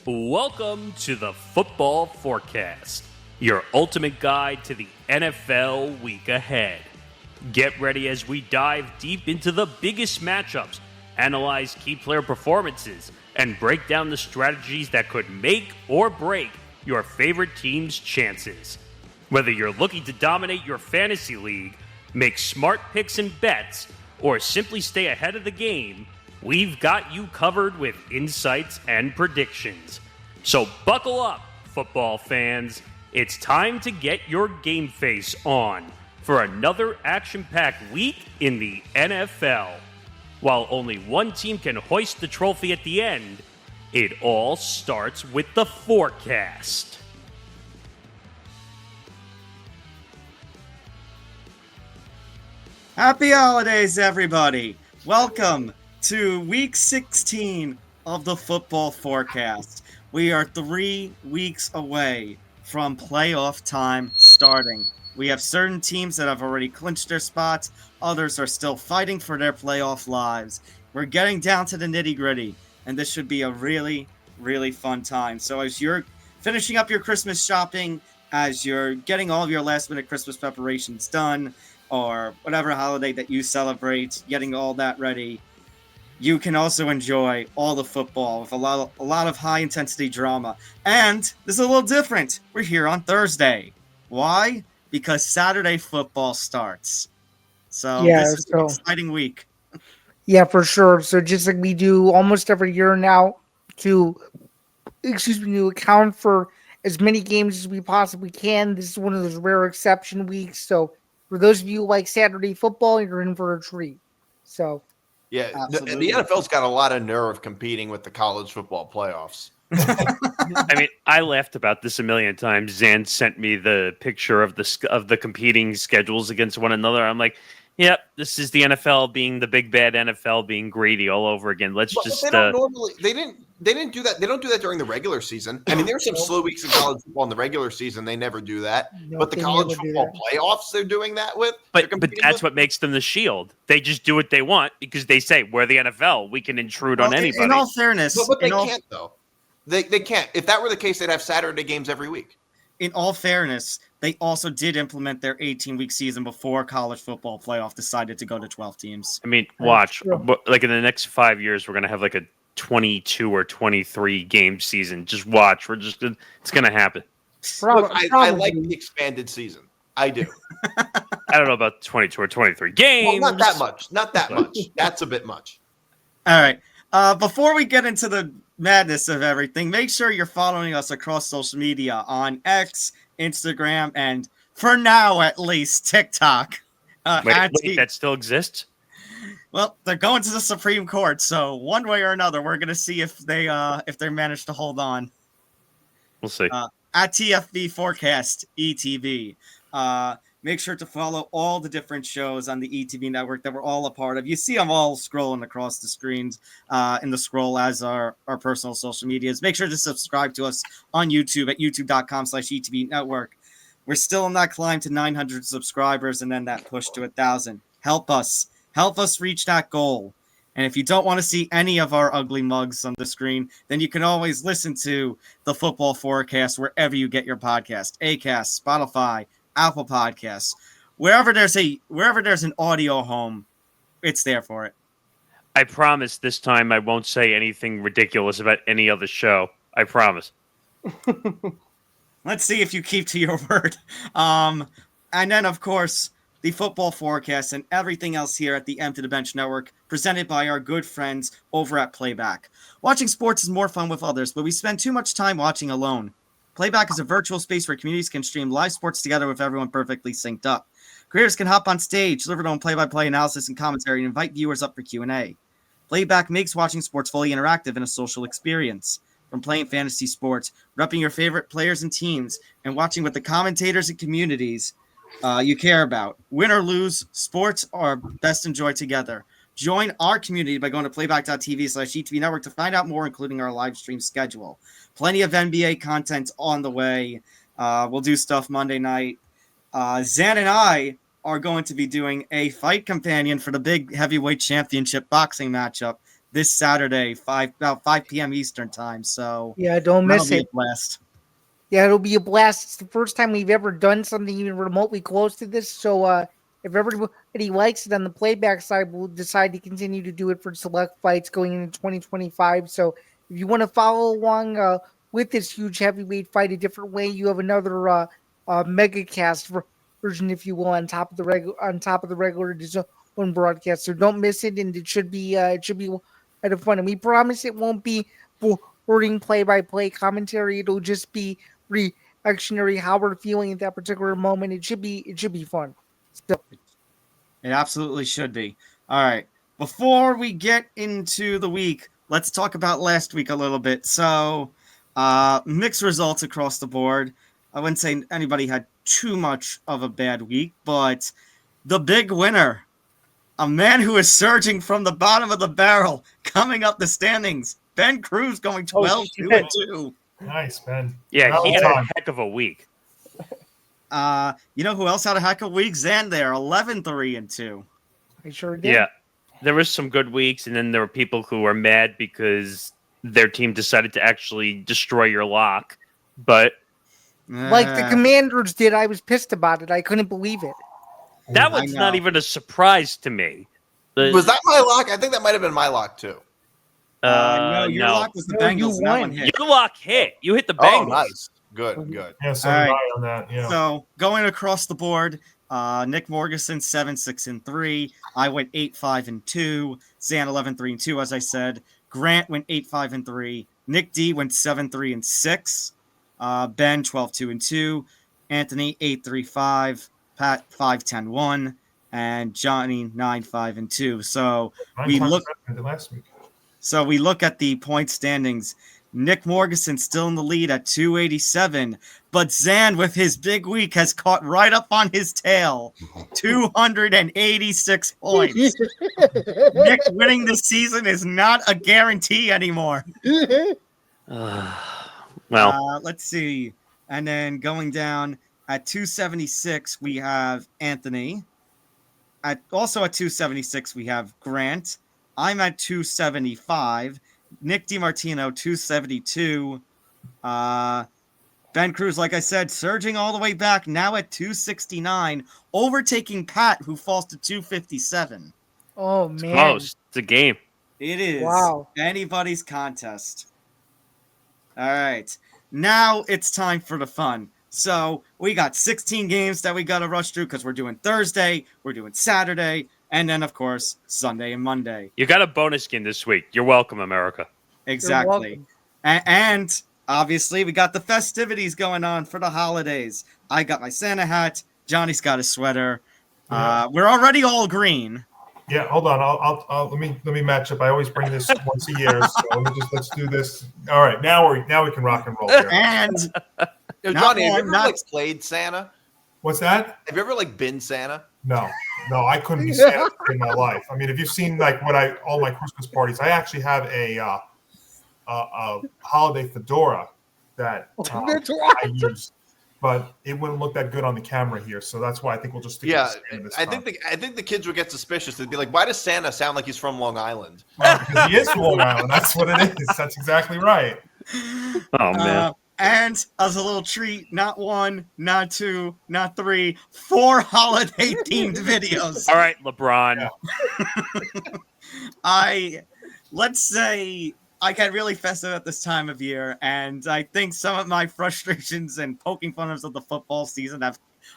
Welcome to the Football Forecast, your ultimate guide to the NFL week ahead. Get ready as we dive deep into the biggest matchups, analyze key player performances, and break down the strategies that could make or break your favorite team's chances. Whether you're looking to dominate your fantasy league, make smart picks and bets, or simply stay ahead of the game, we've got you covered with insights and predictions. So buckle up, football fans. It's time to get your game face on for another action-packed week in the NFL. While only one team can hoist the trophy at the end, it all starts with the forecast. Happy holidays, everybody. Welcome to week 16 of the Football Forecast. We are 3 weeks away from playoff time starting. We have certain teams that have already clinched their spots. Others are still fighting for their playoff lives. We're getting down to the nitty-gritty, and this should be a really, really fun time. So as you're finishing up your Christmas shopping, as you're getting all of your last-minute Christmas preparations done, or whatever holiday that you celebrate, getting all that ready, you can also enjoy all the football with a lot of high-intensity drama. And this is a little different. We're here on Thursday. Why? Because Saturday football starts. So this is an exciting week. Yeah, for sure. So just like we do almost every year now to account for as many games as we possibly can, this is one of those rare exception weeks. So for those of you who like Saturday football, you're in for a treat. So yeah, the NFL's got a lot of nerve competing with the college football playoffs. I mean, I laughed about this a million times. Zan sent me the picture of the competing schedules against one another. I'm like, yep, this is the NFL being the big bad NFL being greedy all over again. They didn't do that. They don't do that during the regular season. I mean, there's some slow weeks in college football in the regular season. They never do that. But the college football playoffs, they're doing that with. But that's what makes them the shield. They just do what they want because they say we're the NFL. We can intrude on anybody. In all fairness, but they can't though. They can't. If that were the case, they'd have Saturday games every week. In all fairness, they also did implement their 18-week season before college football playoff decided to go to 12 teams. I mean, watch. Like in the next 5 years, we're going to have like a 22 or 23 game season. Just watch. It's going to happen. Look, I like the expanded season. I do. I don't know about 22 or 23 games. Well, not that much. Not that much. That's a bit much. All right. Before we get into the madness of everything, make sure you're following us across social media on X, Instagram, and for now at least TikTok. Wait, that still exists? Well, they're going to the Supreme Court, so one way or another, we're going to see if they manage to hold on. We'll see. At TFB Forecast ETB. Make sure to follow all the different shows on the ETB Network that we're all a part of. You see them all scrolling across the screens in the scroll as our personal social medias. Make sure to subscribe to us on YouTube at youtube.com/ETB Network. We're still on that climb to 900 subscribers and then that push to 1,000. Help us reach that goal. And if you don't want to see any of our ugly mugs on the screen, then you can always listen to the Football Forecast wherever you get your podcast. Acast, Spotify, Apple Podcasts, wherever there's an audio home, it's there for it. I promise this time I won't say anything ridiculous about any other show. I promise. Let's see if you keep to your word. And then, of course, the Football Forecast and everything else here at the M to the Bench Network, presented by our good friends over at Playback. Watching sports is more fun with others, but we spend too much time watching alone. Playback is a virtual space where communities can stream live sports together with everyone perfectly synced up. Creators can hop on stage, deliver their own play-by-play analysis and commentary, and invite viewers up for Q&A. Playback makes watching sports fully interactive and a social experience. From playing fantasy sports, repping your favorite players and teams, and watching with the commentators and communities you care about. Win or lose, sports are best enjoyed together. Join our community by going to playback.tv/ETB Network to find out more, including our live stream schedule. Plenty of NBA content on the way. We'll do stuff Monday night. Zan and I are going to be doing a fight companion for the big heavyweight championship boxing matchup this Saturday, about 5 p.m. Eastern time. So Yeah, don't that'll miss be it. a blast. Yeah, it'll be a blast. It's the first time we've ever done something even remotely close to this. So if everybody likes it on the playback side, we'll decide to continue to do it for select fights going into 2025. So if you want to follow along with this huge heavyweight fight a different way, you have another mega cast version, if you will, on top of the regular DAZN broadcast. So don't miss it, and it should be kind of fun. And we promise it won't be boring play-by-play commentary. It'll just be reactionary, how we're feeling at that particular moment. It should be fun. So It absolutely should be. All right. Before we get into the week, let's talk about last week a little bit. So, mixed results across the board. I wouldn't say anybody had too much of a bad week, but the big winner, a man who is surging from the bottom of the barrel, coming up the standings, Ben Cruz going 12-2-2. Nice, Ben. Yeah, he had a Time. heck of a week. You know who else had a heck of a week? Zan there, 11-3-2. I sure did. Yeah, there was some good weeks, and then there were people who were mad because their team decided to actually destroy your lock. But Like the Commanders did, I was pissed about it. I couldn't believe it. that was not even a surprise to me. Was that my lock? I think that might have been my lock too. No, your no. lock was the No, Bengals. you And that won. one hit. Your lock hit. You hit the Oh, Bengals. nice. Good, good. Yeah, so All did right. I on that. Yeah. So going across the board, Nick Morganson 7-6-3. I went 8-5-2. Zan 11-3-2, as I said. Grant went 8-5-3. Nick D went 7-3-6. Ben 12-2-2. Anthony 8-3-5. Pat 5-10-1. And Johnny 9-5-2. So we look. Last week. So we look at the point standings. Nick Morganson still in the lead at 287, but Zan with his big week has caught right up on his tail, 286 points. Nick winning this season is not a guarantee anymore. Well, Let's see. And then going down at 276, we have Anthony. Also at 276, we have Grant. I'm at 275. Nick DiMartino, 272. Ben Cruz, like I said, surging all the way back, now at 269, overtaking Pat, who falls to 257. Oh man. close. It's a game. It is Wow. anybody's contest. All right. Now it's time for the fun. So we got 16 games that we got to rush through because we're doing Thursday, we're doing Saturday, and then, of course, Sunday and Monday. You got a bonus game this week. You're welcome, America. Exactly. And obviously, we got the festivities going on for the holidays. I got my Santa hat. Johnny's got a sweater. Yeah. We're already all green. Yeah, hold on. I'll let me match up. I always bring this once a year, so let's do this. All right, now we can rock and roll here. And Yo, Not Johnny, have one, you ever not- like played Santa? What's that? Have you ever like been Santa? No, I couldn't be Santa in my life. I mean, if you've seen like all my Christmas parties, I actually have a holiday fedora that That's I use, but it wouldn't look that good on the camera here. So that's why I think we'll just stick Yeah, with Santa this I time. think the kids would get suspicious. They'd be like, "Why does Santa sound like he's from Long Island?" Because he is from Long Island. That's what it is. That's exactly right. Oh, man. and as a little treat, not one, not two, not three, 4 holiday-themed videos. All right, LeBron. Yeah. Let's say I get really festive at this time of year, and I think some of my frustrations and poking fun of the football season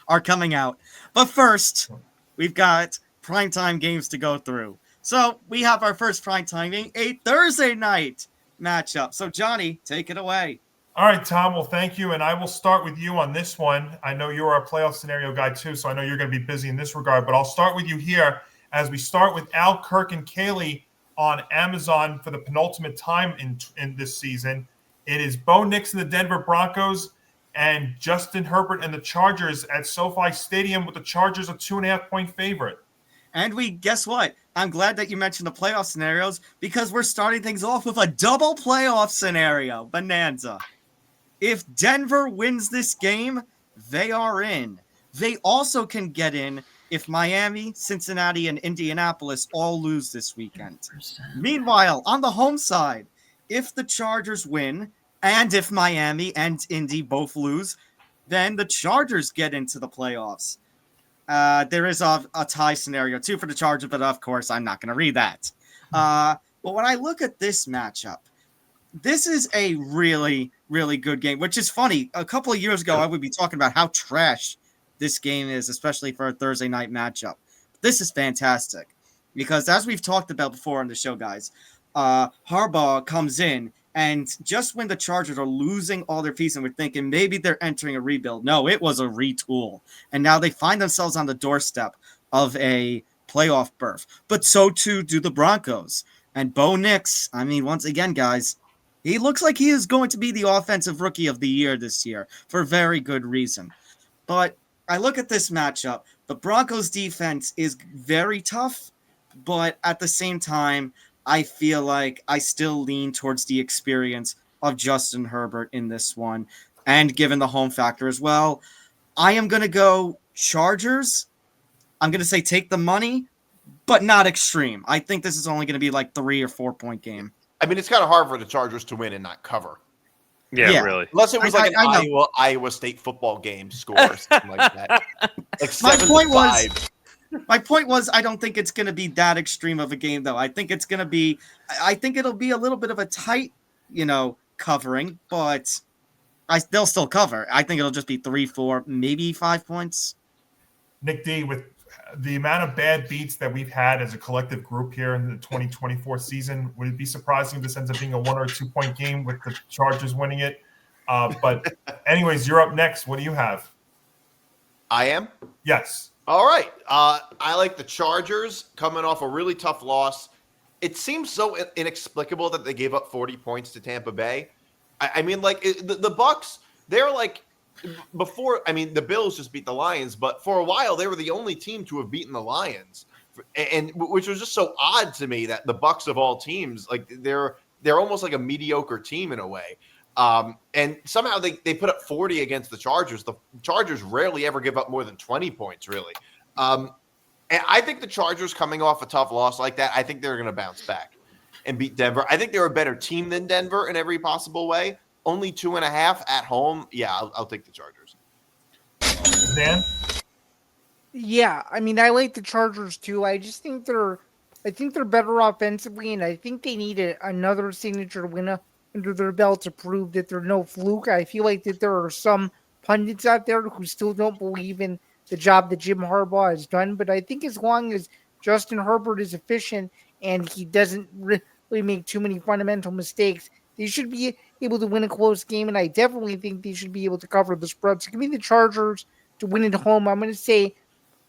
are coming out. But first, we've got primetime games to go through. So we have our first primetime game, a Thursday night matchup. So Johnny, take it away. All right, Tom. Well, thank you. And I will start with you on this one. I know you're our playoff scenario guy, too, so I know you're going to be busy in this regard. But I'll start with you here as we start with Al, Kirk, and Kaylee on Amazon for the penultimate time in this season. It is Bo Nix and the Denver Broncos and Justin Herbert and the Chargers at SoFi Stadium with the Chargers a 2.5-point favorite. And guess what? I'm glad that you mentioned the playoff scenarios because we're starting things off with a double playoff scenario. Bonanza. If Denver wins this game, they are in. They also can get in if Miami, Cincinnati, and Indianapolis all lose this weekend. Meanwhile, on the home side, if the Chargers win, and if Miami and Indy both lose, then the Chargers get into the playoffs. There is a tie scenario too for the Chargers, but of course I'm not going to read that. But when I look at this matchup, this is a really, really good game, which is funny. A couple of years ago, I would be talking about how trash this game is, especially for a Thursday night matchup. This is fantastic because, as we've talked about before on the show, guys, Harbaugh comes in, and just when the Chargers are losing all their pieces and we're thinking maybe they're entering a rebuild, no, it was a retool. And now they find themselves on the doorstep of a playoff berth. But so too do the Broncos. And Bo Nix, I mean, once again, guys, he looks like he is going to be the offensive rookie of the year this year for very good reason. But I look at this matchup. The Broncos defense is very tough, but at the same time, I feel like I still lean towards the experience of Justin Herbert in this one. And given the home factor as well, I am going to go Chargers. I'm going to say take the money, but not extreme. I think this is only going to be like 3 or 4 point game. I mean, it's kind of hard for the Chargers to win and not cover. Yeah, really. Unless it was like an Iowa State football game score or something like that. Like 7-5. My point was, I don't think it's going to be that extreme of a game, though. I think it'll be a little bit of a tight, covering, but they'll still cover. I think it'll just be 3, 4, maybe 5 points. Nick D, with the amount of bad beats that we've had as a collective group here in the 2024 season, would it be surprising if this ends up being a 1 or 2 point game with the Chargers winning it? But anyways, you're up next. What do you have? I am? Yes. All right. I like the Chargers coming off a really tough loss. It seems so inexplicable that they gave up 40 points to Tampa Bay. I mean, like the Bucks, they're like before. I mean, the Bills just beat the Lions, but for a while they were the only team to have beaten the Lions, and which was just so odd to me that the Bucks of all teams, like they're almost like a mediocre team in a way. And somehow they put up 40 against the Chargers. The Chargers rarely ever give up more than 20 points, really. And I think the Chargers coming off a tough loss like that, I think they're going to bounce back and beat Denver. I think they're a better team than Denver in every possible way. Only 2.5 at home. Yeah, I'll take the Chargers. Dan? Yeah, I mean, I like the Chargers too. I think they're better offensively, and I think they need another signature win under their belt to prove that they're no fluke. I feel like that there are some pundits out there who still don't believe in the job that Jim Harbaugh has done. But I think as long as Justin Herbert is efficient and he doesn't really make too many fundamental mistakes, they should be able to win a close game. And I definitely think they should be able to cover the spread. So give me the Chargers to win at home. I'm going to say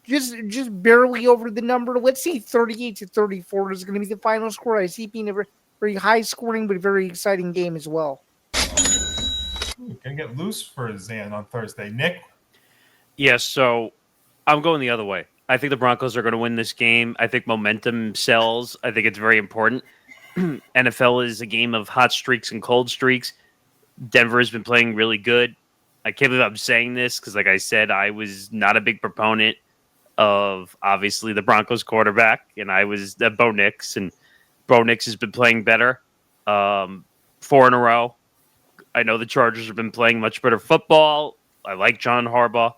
just barely over the number. Let's say 38-34 is going to be the final score. I see it being a very high scoring, but very exciting game as well. Gonna get loose for Zan on Thursday. Nick? Yes, so I'm going the other way. I think the Broncos are going to win this game. I think momentum sells. I think it's very important. NFL is a game of hot streaks and cold streaks. Denver has been playing really good. I can't believe I'm saying this because, like I said, I was not a big proponent of, obviously, the Broncos quarterback, and I was Bo Nix, and Bo Nix has been playing better 4 in a row. I know the Chargers have been playing much better football. I like Jim Harbaugh,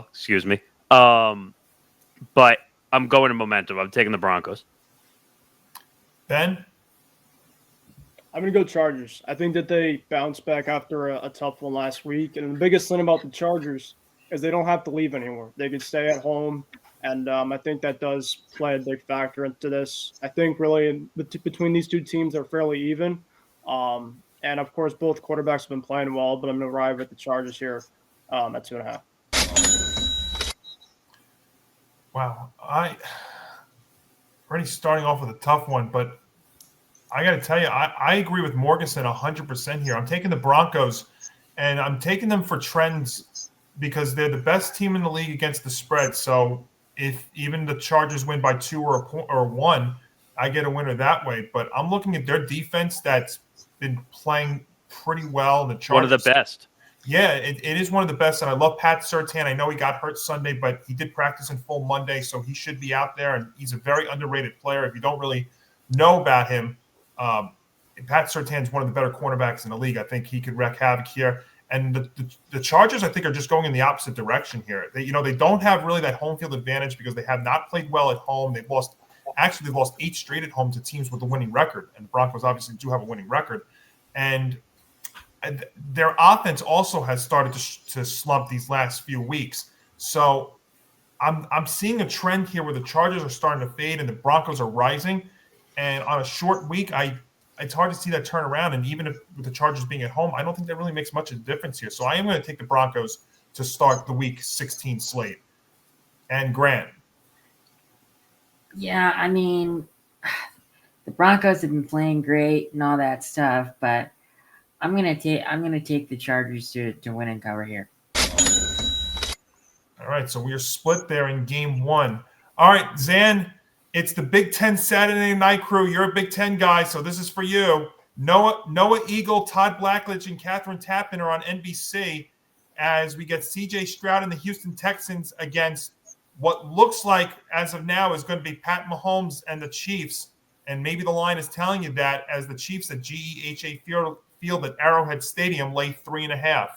excuse me. But I'm going to momentum. I'm taking the Broncos. Ben? I'm going to go Chargers. I think that they bounced back after a tough one last week. And the biggest thing about the Chargers is they don't have to leave anymore. They can stay at home. And I think that does play a big factor into this. I think really between these two teams, they're fairly even. And, of course, both quarterbacks have been playing well, but I'm going to arrive at the Chargers here at 2.5. Wow. Already starting off with a tough one, but I got to tell you, I agree with Morganson 100% here. I'm taking the Broncos, and I'm taking them for trends because they're the best team in the league against the spread. So if even the Chargers win by 2 or 1, I get a winner that way. But I'm looking at their defense that's been playing pretty well. The Chargers, one of the best. Yeah, it is one of the best, and I love Pat Surtain. I know he got hurt Sunday, but he did practice in full Monday, so he should be out there, and he's a very underrated player. If you don't really know about him, Pat Surtain is one of the better cornerbacks in the league. I think he could wreak havoc here. And the Chargers, I think, are just going in the opposite direction here. They don't have really that home field advantage because they have not played well at home. They've lost 8 straight at home to teams with a winning record, and the Broncos obviously do have a winning record. And their offense also has started to slump these last few weeks. So I'm seeing a trend here where the Chargers are starting to fade and the Broncos are rising. And on a short week, it's hard to see that turn around. And even with the Chargers being at home, I don't think that really makes much of a difference here. So I am going to take the Broncos to start the Week 16 slate. And Grant. Yeah, I mean, the Broncos have been playing great and all that stuff, but I'm gonna take the Chargers to win and cover here. All right, so we are split there in game 1. All right, Zan, it's the Big Ten Saturday Night Crew. You're a Big Ten guy, so this is for you. Noah Eagle, Todd Blackledge, and Catherine Tappan are on NBC as we get C.J. Stroud and the Houston Texans against what looks like, as of now, is going to be Pat Mahomes and the Chiefs. And maybe the line is telling you that as the Chiefs at GEHA Field at Arrowhead Stadium lay 3.5.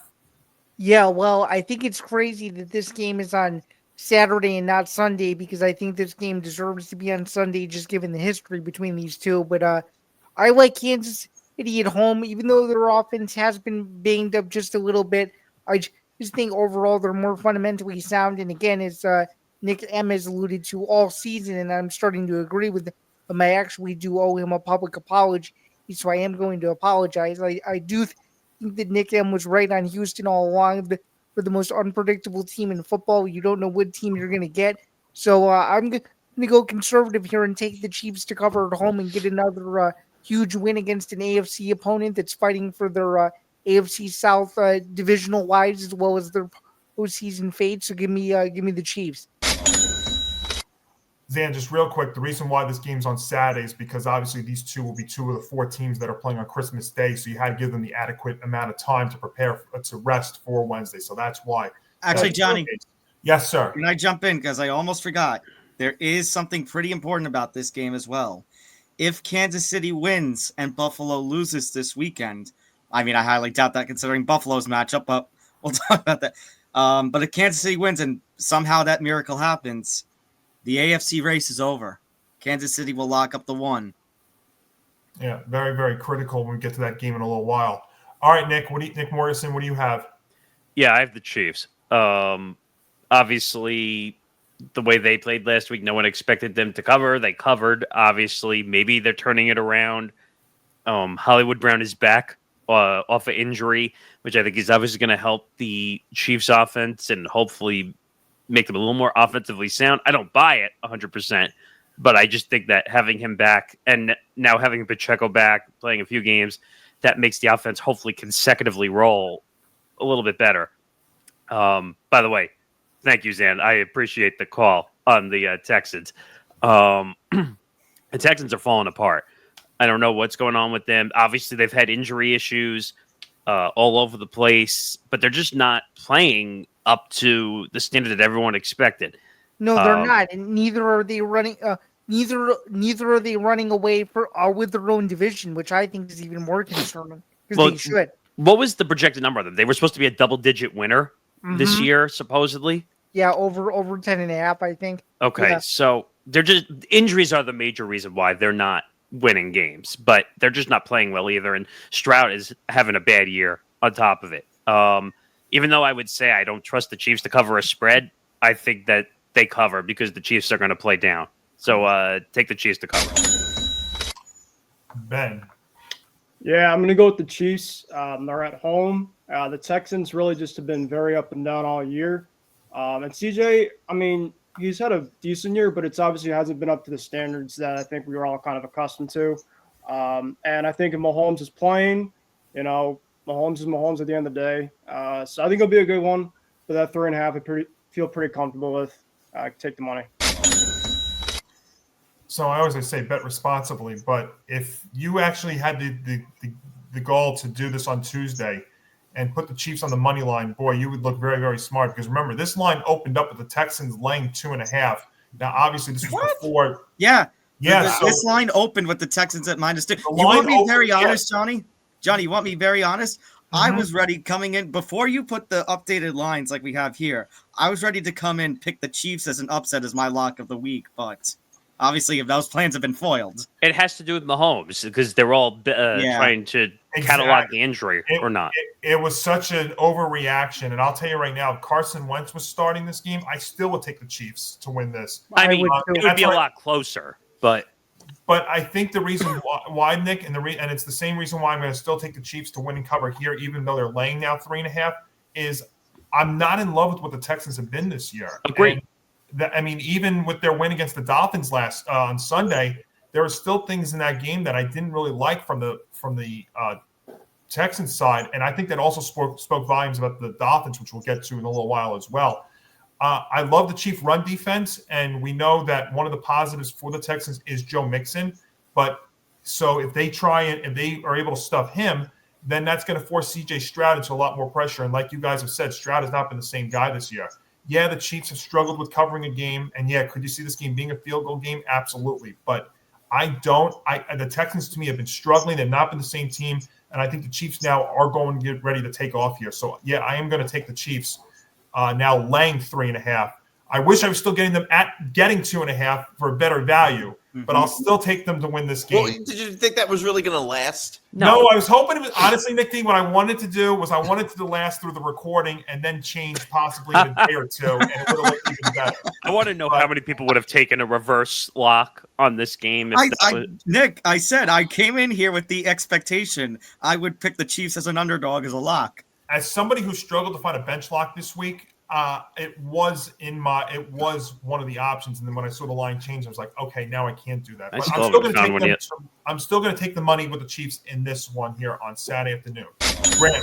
Yeah, well, I think it's crazy that this game is on Saturday and not Sunday because I think this game deserves to be on Sunday just given the history between these two. But I like Kansas City at home, even though their offense has been banged up just a little bit. I just think overall they're more fundamentally sound. And again, as Nick M has alluded to all season, and I'm starting to agree with him, I actually do owe him a public apology. So I am going to apologize. I do think that Nick M was right on Houston all along. For the most unpredictable team in football, you don't know what team you're going to get. So I'm going to go conservative here and take the Chiefs to cover at home and get another huge win against an AFC opponent that's fighting for their AFC South divisional lives as well as their postseason fate. So give me the Chiefs. Zan, just real quick, the reason why this game's on Saturday is because obviously these two will be 2 of the 4 teams that are playing on Christmas Day, so you had to give them the adequate amount of time to prepare to rest for Wednesday. So that's why. Actually, Johnny. Yes, sir. Can I jump in? Because I almost forgot. There is something pretty important about this game as well. If Kansas City wins and Buffalo loses this weekend, I mean, I highly doubt that considering Buffalo's matchup, but we'll talk about that. But if Kansas City wins and somehow that miracle happens, the AFC race is over. Kansas City will lock up the 1. Yeah, very, very critical when we get to that game in a little while. All right, Nick. Nick Morrison, what do you have? Yeah, I have the Chiefs. Obviously, the way they played last week, no one expected them to cover. They covered. Obviously, maybe they're turning it around. Hollywood Brown is back off of injury, which I think is obviously going to help the Chiefs offense and hopefully make them a little more offensively sound. I don't buy it 100%, but I just think that having him back and now having Pacheco back, playing a few games, that makes the offense hopefully consecutively roll a little bit better. By the way, thank you, Zan. I appreciate the call on the Texans. The Texans are falling apart. I don't know what's going on with them. Obviously, they've had injury issues all over the place, but they're just not playing up to the standard that everyone expected. No, they're not, and neither are they running. Neither are they running away with their own division, which I think is even more concerning because they should. What was the projected number of them? They were supposed to be a double-digit winner this year, supposedly. Yeah, over 10.5, I think. Okay, yeah. So they're just injuries are the major reason why they're not winning games, but they're just not playing well either. And Stroud is having a bad year on top of it. Even though I would say I don't trust the Chiefs to cover a spread, I think that they cover because the Chiefs are going to play down. So take the Chiefs to cover. Ben. Yeah, I'm going to go with the Chiefs. They're at home. The Texans really just have been very up and down all year. And CJ, I mean, he's had a decent year, but it's obviously hasn't been up to the standards that I think we were all kind of accustomed to. And I think if Mahomes is playing, Mahomes is Mahomes at the end of the day. So I think it'll be a good one. For that 3.5, I feel pretty comfortable with. Take the money. So I always say bet responsibly, but if you actually had the goal to do this on Tuesday, and put the Chiefs on the money line, boy, you would look very, very smart. Because remember, this line opened up with the Texans laying 2.5. Now, obviously, this was before. Yeah. Yeah. This line opened with the Texans at -2. The You want line me very opened, honest, Johnny? Johnny, you want me very honest? I Mhm. was ready coming in before you put the updated lines like we have here. I was ready to come in, pick the Chiefs as an upset as my lock of the week, but obviously, if those plans have been foiled, It has to do with Mahomes because they're all trying to catalog the injury or not. It was such an overreaction, and I'll tell you right now, if Carson Wentz was starting this game, I still would take the Chiefs to win this. I mean, it would be a That's why- lot closer, but But I think the reason why Nick, and it's the same reason why I'm going to still take the Chiefs to win and cover here, even though they're laying now 3.5, is I'm not in love with what the Texans have been this year. Agreed. I mean, even with their win against the Dolphins last on Sunday, there were still things in that game that I didn't really like from the Texans side, and I think that also spoke volumes about the Dolphins, which we'll get to in a little while as well. I love the Chief run defense, and we know that one of the positives for the Texans is Joe Mixon. But so if they are able to stuff him, then that's going to force C.J. Stroud into a lot more pressure. And like you guys have said, Stroud has not been the same guy this year. Yeah, the Chiefs have struggled with covering a game, and yeah, could you see this game being a field goal game? Absolutely, but the Texans to me have been struggling. They've not been the same team, and I think the Chiefs now are going to get ready to take off here. So yeah, I am going to take the Chiefs. Now laying 3.5. I wish I was still getting them getting 2.5 for a better value, but I'll still take them to win this game. Well, did you think that was really going to last? No, I was hoping it was. Honestly, Nick D, what I wanted to do was I wanted to last through the recording and then change possibly in a day or two, and it would have looked even better. I want to know how many people would have taken a reverse lock on this game. Nick, I said I came in here with the expectation I would pick the Chiefs as an underdog as a lock. As somebody who struggled to find a bench lock this week, it was one of the options. And then when I saw the line change, I was like, okay, now I can't do that. But I'm still going to take the money with the Chiefs in this one here on Saturday afternoon. Graham.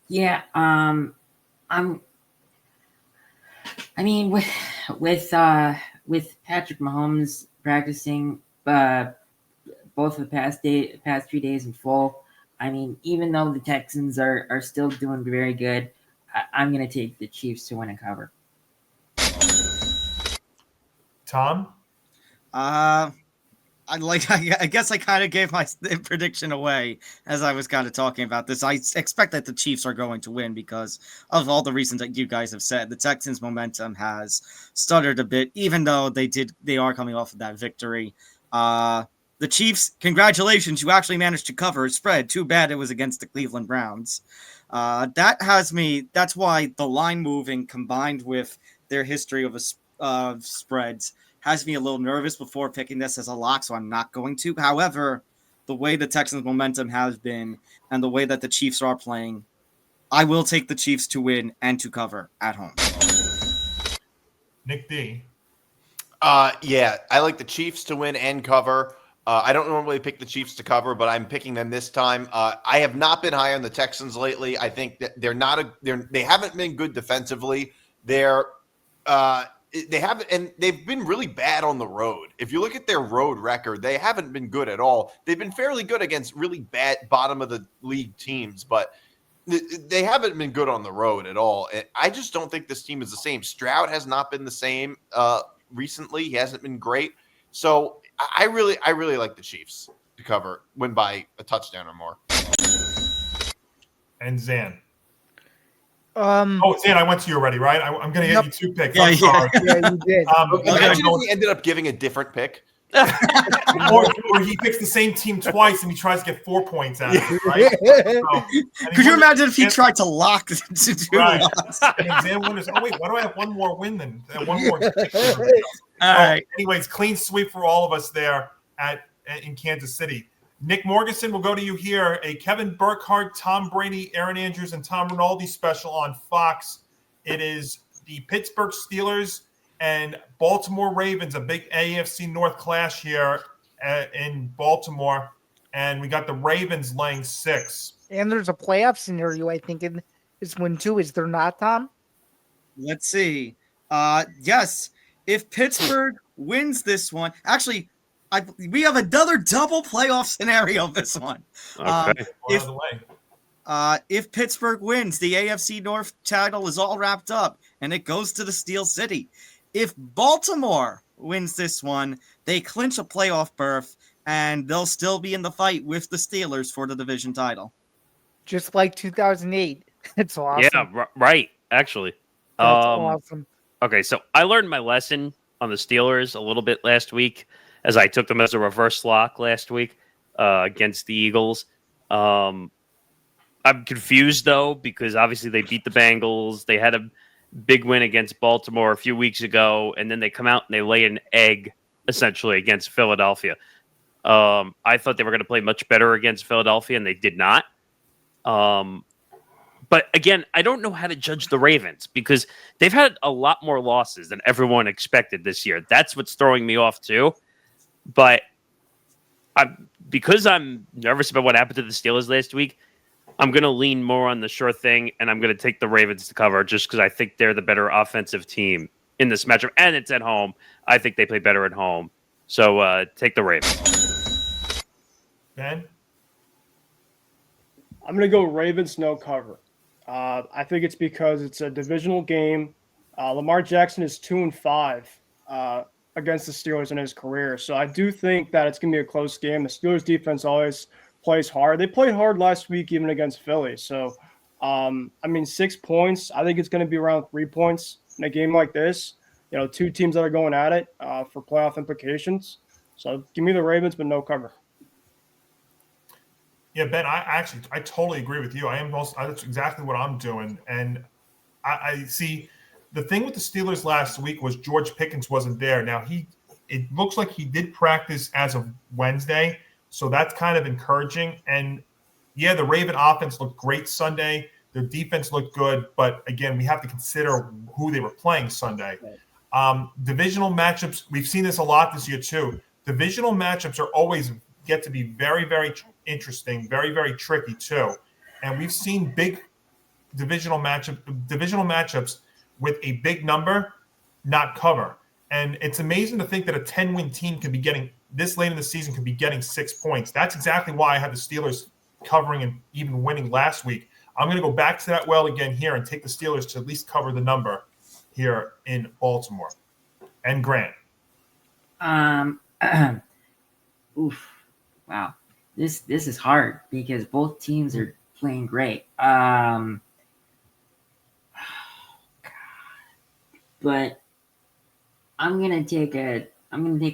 Yeah, I mean, with Patrick Mahomes practicing both the past 3 days in full. I mean, even though the Texans are still doing very good, I'm going to take the Chiefs to win and cover. Tom? I guess I kind of gave my prediction away as I was kind of talking about this. I expect that the Chiefs are going to win because of all the reasons that you guys have said. The Texans' momentum has stuttered a bit, even though they are coming off of that victory. The Chiefs, congratulations, you actually managed to cover a spread. Too bad it was against the Cleveland Browns. That's why the line moving combined with their history of spreads has me a little nervous before picking this as a lock, so I'm not going to. However, the way the Texans' momentum has been and the way that the Chiefs are playing, I will take the Chiefs to win and to cover at home. Nick D. Yeah, I like the Chiefs to win and cover. I don't normally pick the Chiefs to cover, but I'm picking them this time. I have not been high on the Texans lately. I think that they haven't been good defensively. They haven't, and they've been really bad on the road. If you look at their road record, they haven't been good at all. They've been fairly good against really bad bottom of the league teams, but they haven't been good on the road at all. And I just don't think this team is the same. Stroud has not been the same recently. He hasn't been great. So I really like the Chiefs to win by a touchdown or more. And Zan. Zan, I went to you already, right? I'm going to get you 2 picks. Yeah, I'm sorry. Yeah, you did. Imagine if he ended up giving a different pick. or he picks the same team twice and he tries to get 4 points out of it, right? Could you imagine if he tried to lock to do right. that? And Zan wonders, why do I have one more win than one more? All right. Anyways, clean sweep for all of us there in Kansas City. Nick Morganson, we'll go to you here. A Kevin Burkhardt, Tom Brady, Aaron Andrews, and Tom Rinaldi special on Fox. It is the Pittsburgh Steelers and Baltimore Ravens, a big AFC North clash here in Baltimore. And we got the Ravens laying 6. And there's a playoff scenario, I think, in this one, too. Is there not, Tom? Let's see. Yes. If Pittsburgh wins this one, actually, we have another double playoff scenario this one. Okay. If Pittsburgh wins, the AFC North title is all wrapped up, and it goes to the Steel City. If Baltimore wins this one, they clinch a playoff berth, and they'll still be in the fight with the Steelers for the division title. Just like 2008. It's awesome. Yeah, right. Actually, That's awesome. okay. So I learned my lesson on the Steelers a little bit last week, as I took them as a reverse lock last week against the Eagles. I'm confused though, because obviously they beat the Bengals. They had a big win against Baltimore a few weeks ago, and then they come out and they lay an egg essentially against Philadelphia. I thought they were going to play much better against Philadelphia, and they did not. But again, I don't know how to judge the Ravens because they've had a lot more losses than everyone expected this year. That's what's throwing me off too. But because I'm nervous about what happened to the Steelers last week, I'm going to lean more on the sure thing, and I'm going to take the Ravens to cover just because I think they're the better offensive team in this matchup, and it's at home. I think they play better at home. So take the Ravens. Ben? I'm going to go Ravens no cover. I think it's because it's a divisional game. Lamar Jackson is 2-5 against the Steelers in his career. So I do think that it's going to be a close game. The Steelers defense always plays hard. They played hard last week even against Philly. So, 6 points. I think it's going to be around 3 points in a game like this. Two teams that are going at it for playoff implications. So give me the Ravens, but no cover. Yeah, Ben, I totally agree with you. That's exactly what I'm doing. And I see the thing with the Steelers last week was George Pickens wasn't there. Now it looks like he did practice as of Wednesday, so that's kind of encouraging. And yeah, the Raven offense looked great Sunday. Their defense looked good, but again, we have to consider who they were playing Sunday. Divisional matchups, we've seen this a lot this year too. Divisional matchups are always get to be very, very interesting, very, very tricky too. And we've seen big divisional matchups with a big number not cover. And it's amazing to think that a 10-win team can be getting this late in the season can be getting 6 points. That's exactly why I had the Steelers covering and even winning last week. I'm going to go back to that well again here and take the Steelers to at least cover the number here in Baltimore. And Grant. Oof. Wow. This is hard because both teams are playing great. God. But I'm gonna take a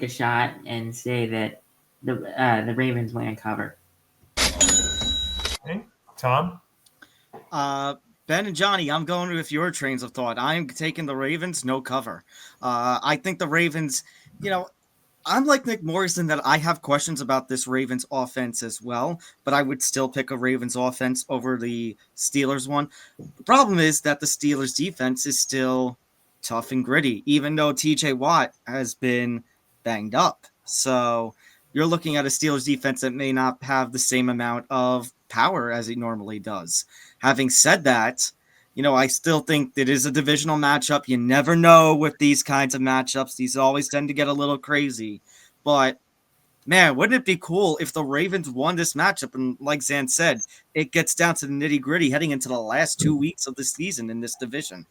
shot and say that the Ravens win and cover. Okay. Tom? Ben and Johnny, I'm going with your trains of thought. I'm taking the Ravens, no cover. I think the Ravens, I'm like Nick Morrison that I have questions about this Ravens offense as well, but I would still pick a Ravens offense over the Steelers one. The problem is that the Steelers defense is still tough and gritty, even though TJ Watt has been banged up. So you're looking at a Steelers defense that may not have the same amount of power as it normally does. Having said that, I still think it is a divisional matchup. You never know with these kinds of matchups. These always tend to get a little crazy. But, man, wouldn't it be cool if the Ravens won this matchup? And like Zan said, it gets down to the nitty-gritty heading into the last 2 weeks of the season in this division.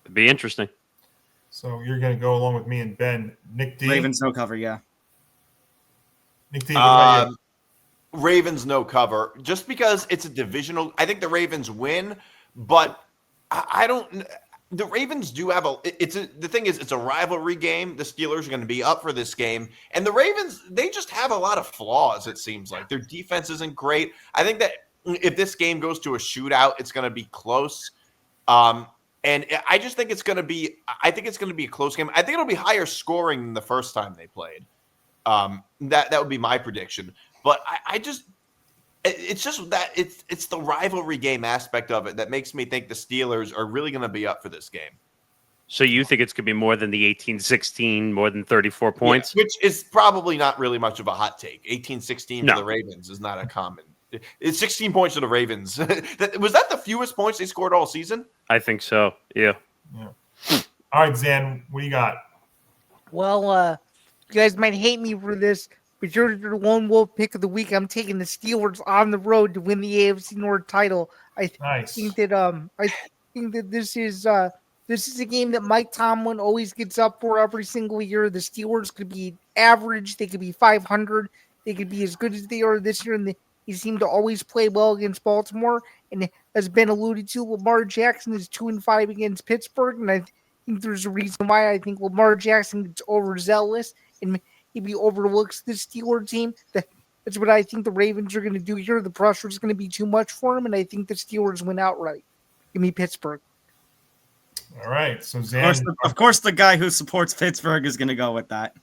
It'd be interesting. So you're going to go along with me and Ben. Nick D? Ravens no cover, yeah. Nick D, what about you? Ravens no cover. Just because it's a divisional – I think the Ravens win – but I don't. The Ravens do have the thing is, it's a rivalry game. The Steelers are going to be up for this game, and the Ravens, they just have a lot of flaws. It seems like their defense isn't great. I think that if this game goes to a shootout, it's going to be close. And I just think it's going to be. I think it's going to be a close game. I think it'll be higher scoring than the first time they played. That would be my prediction. But it's just that it's the rivalry game aspect of it that makes me think the Steelers are really going to be up for this game. So you think it's going to be more than the 18-16, more than 34 points? Yeah, which is probably not really much of a hot take. 18-16 No. for the Ravens is not a common. It's 16 points to the Ravens. Was that the fewest points they scored all season? I think so, yeah. All right, Zan, what do you got? Well, you guys might hate me for this, But you're your lone wolf pick of the week. I'm taking the Steelers on the road to win the AFC North title. I Nice. think that this is a game that Mike Tomlin always gets up for every single year. The Steelers could be average, they could be 500, they could be as good as they are this year, and they seem to always play well against Baltimore. And as been alluded to, Lamar Jackson is 2-5 against Pittsburgh, and I think there's a reason why. I think Lamar Jackson gets overzealous and maybe overlooks the Steelers team. That's what I think the Ravens are going to do here. The pressure is going to be too much for him, and I think the Steelers win outright. Give me Pittsburgh. All right. So Zan, Of course, the guy who supports Pittsburgh is going to go with that.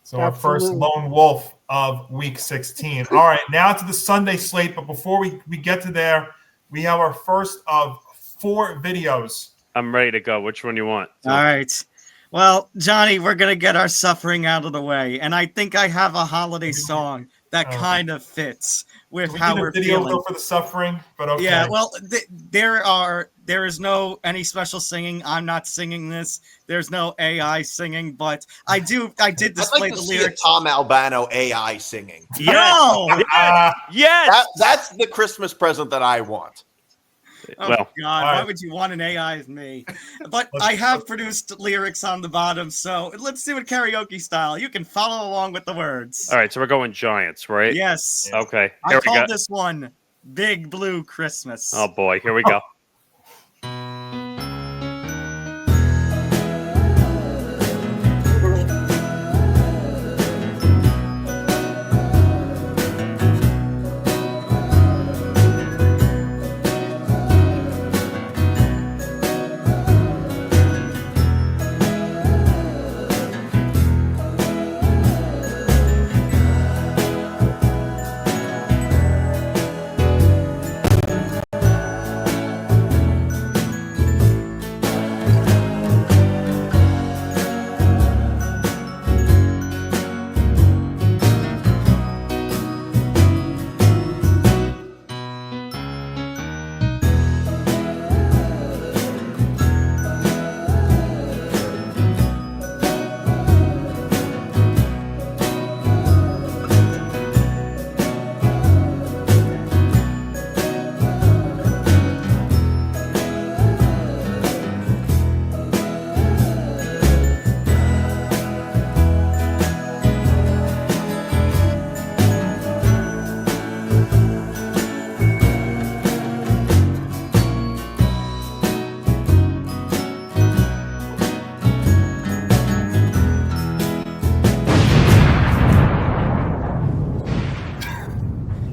so our first lone wolf of Week 16. All right, now to the Sunday slate. But before we get to there, we have our first of 4 videos. I'm ready to go. Which one you want? All right. Well, Johnny, we're going to get our suffering out of the way. And I think I have a holiday song that kind of fits with how we're feeling. Though, for the suffering, but okay. Yeah, well, there is no any special singing. I'm not singing this. There's no AI singing, but I did display I'd like to the see lyrics. a Tom Albano AI singing. No! Yes! That's the Christmas present that I want. Oh, Well, God, right. why would you want an AI as me? But I have produced lyrics on the bottom, so let's do it karaoke style. You can follow along with the words. all right, so we're going Giants, right? Yes. Okay, I here we go. called this one Big Blue Christmas. Oh, boy, here we go.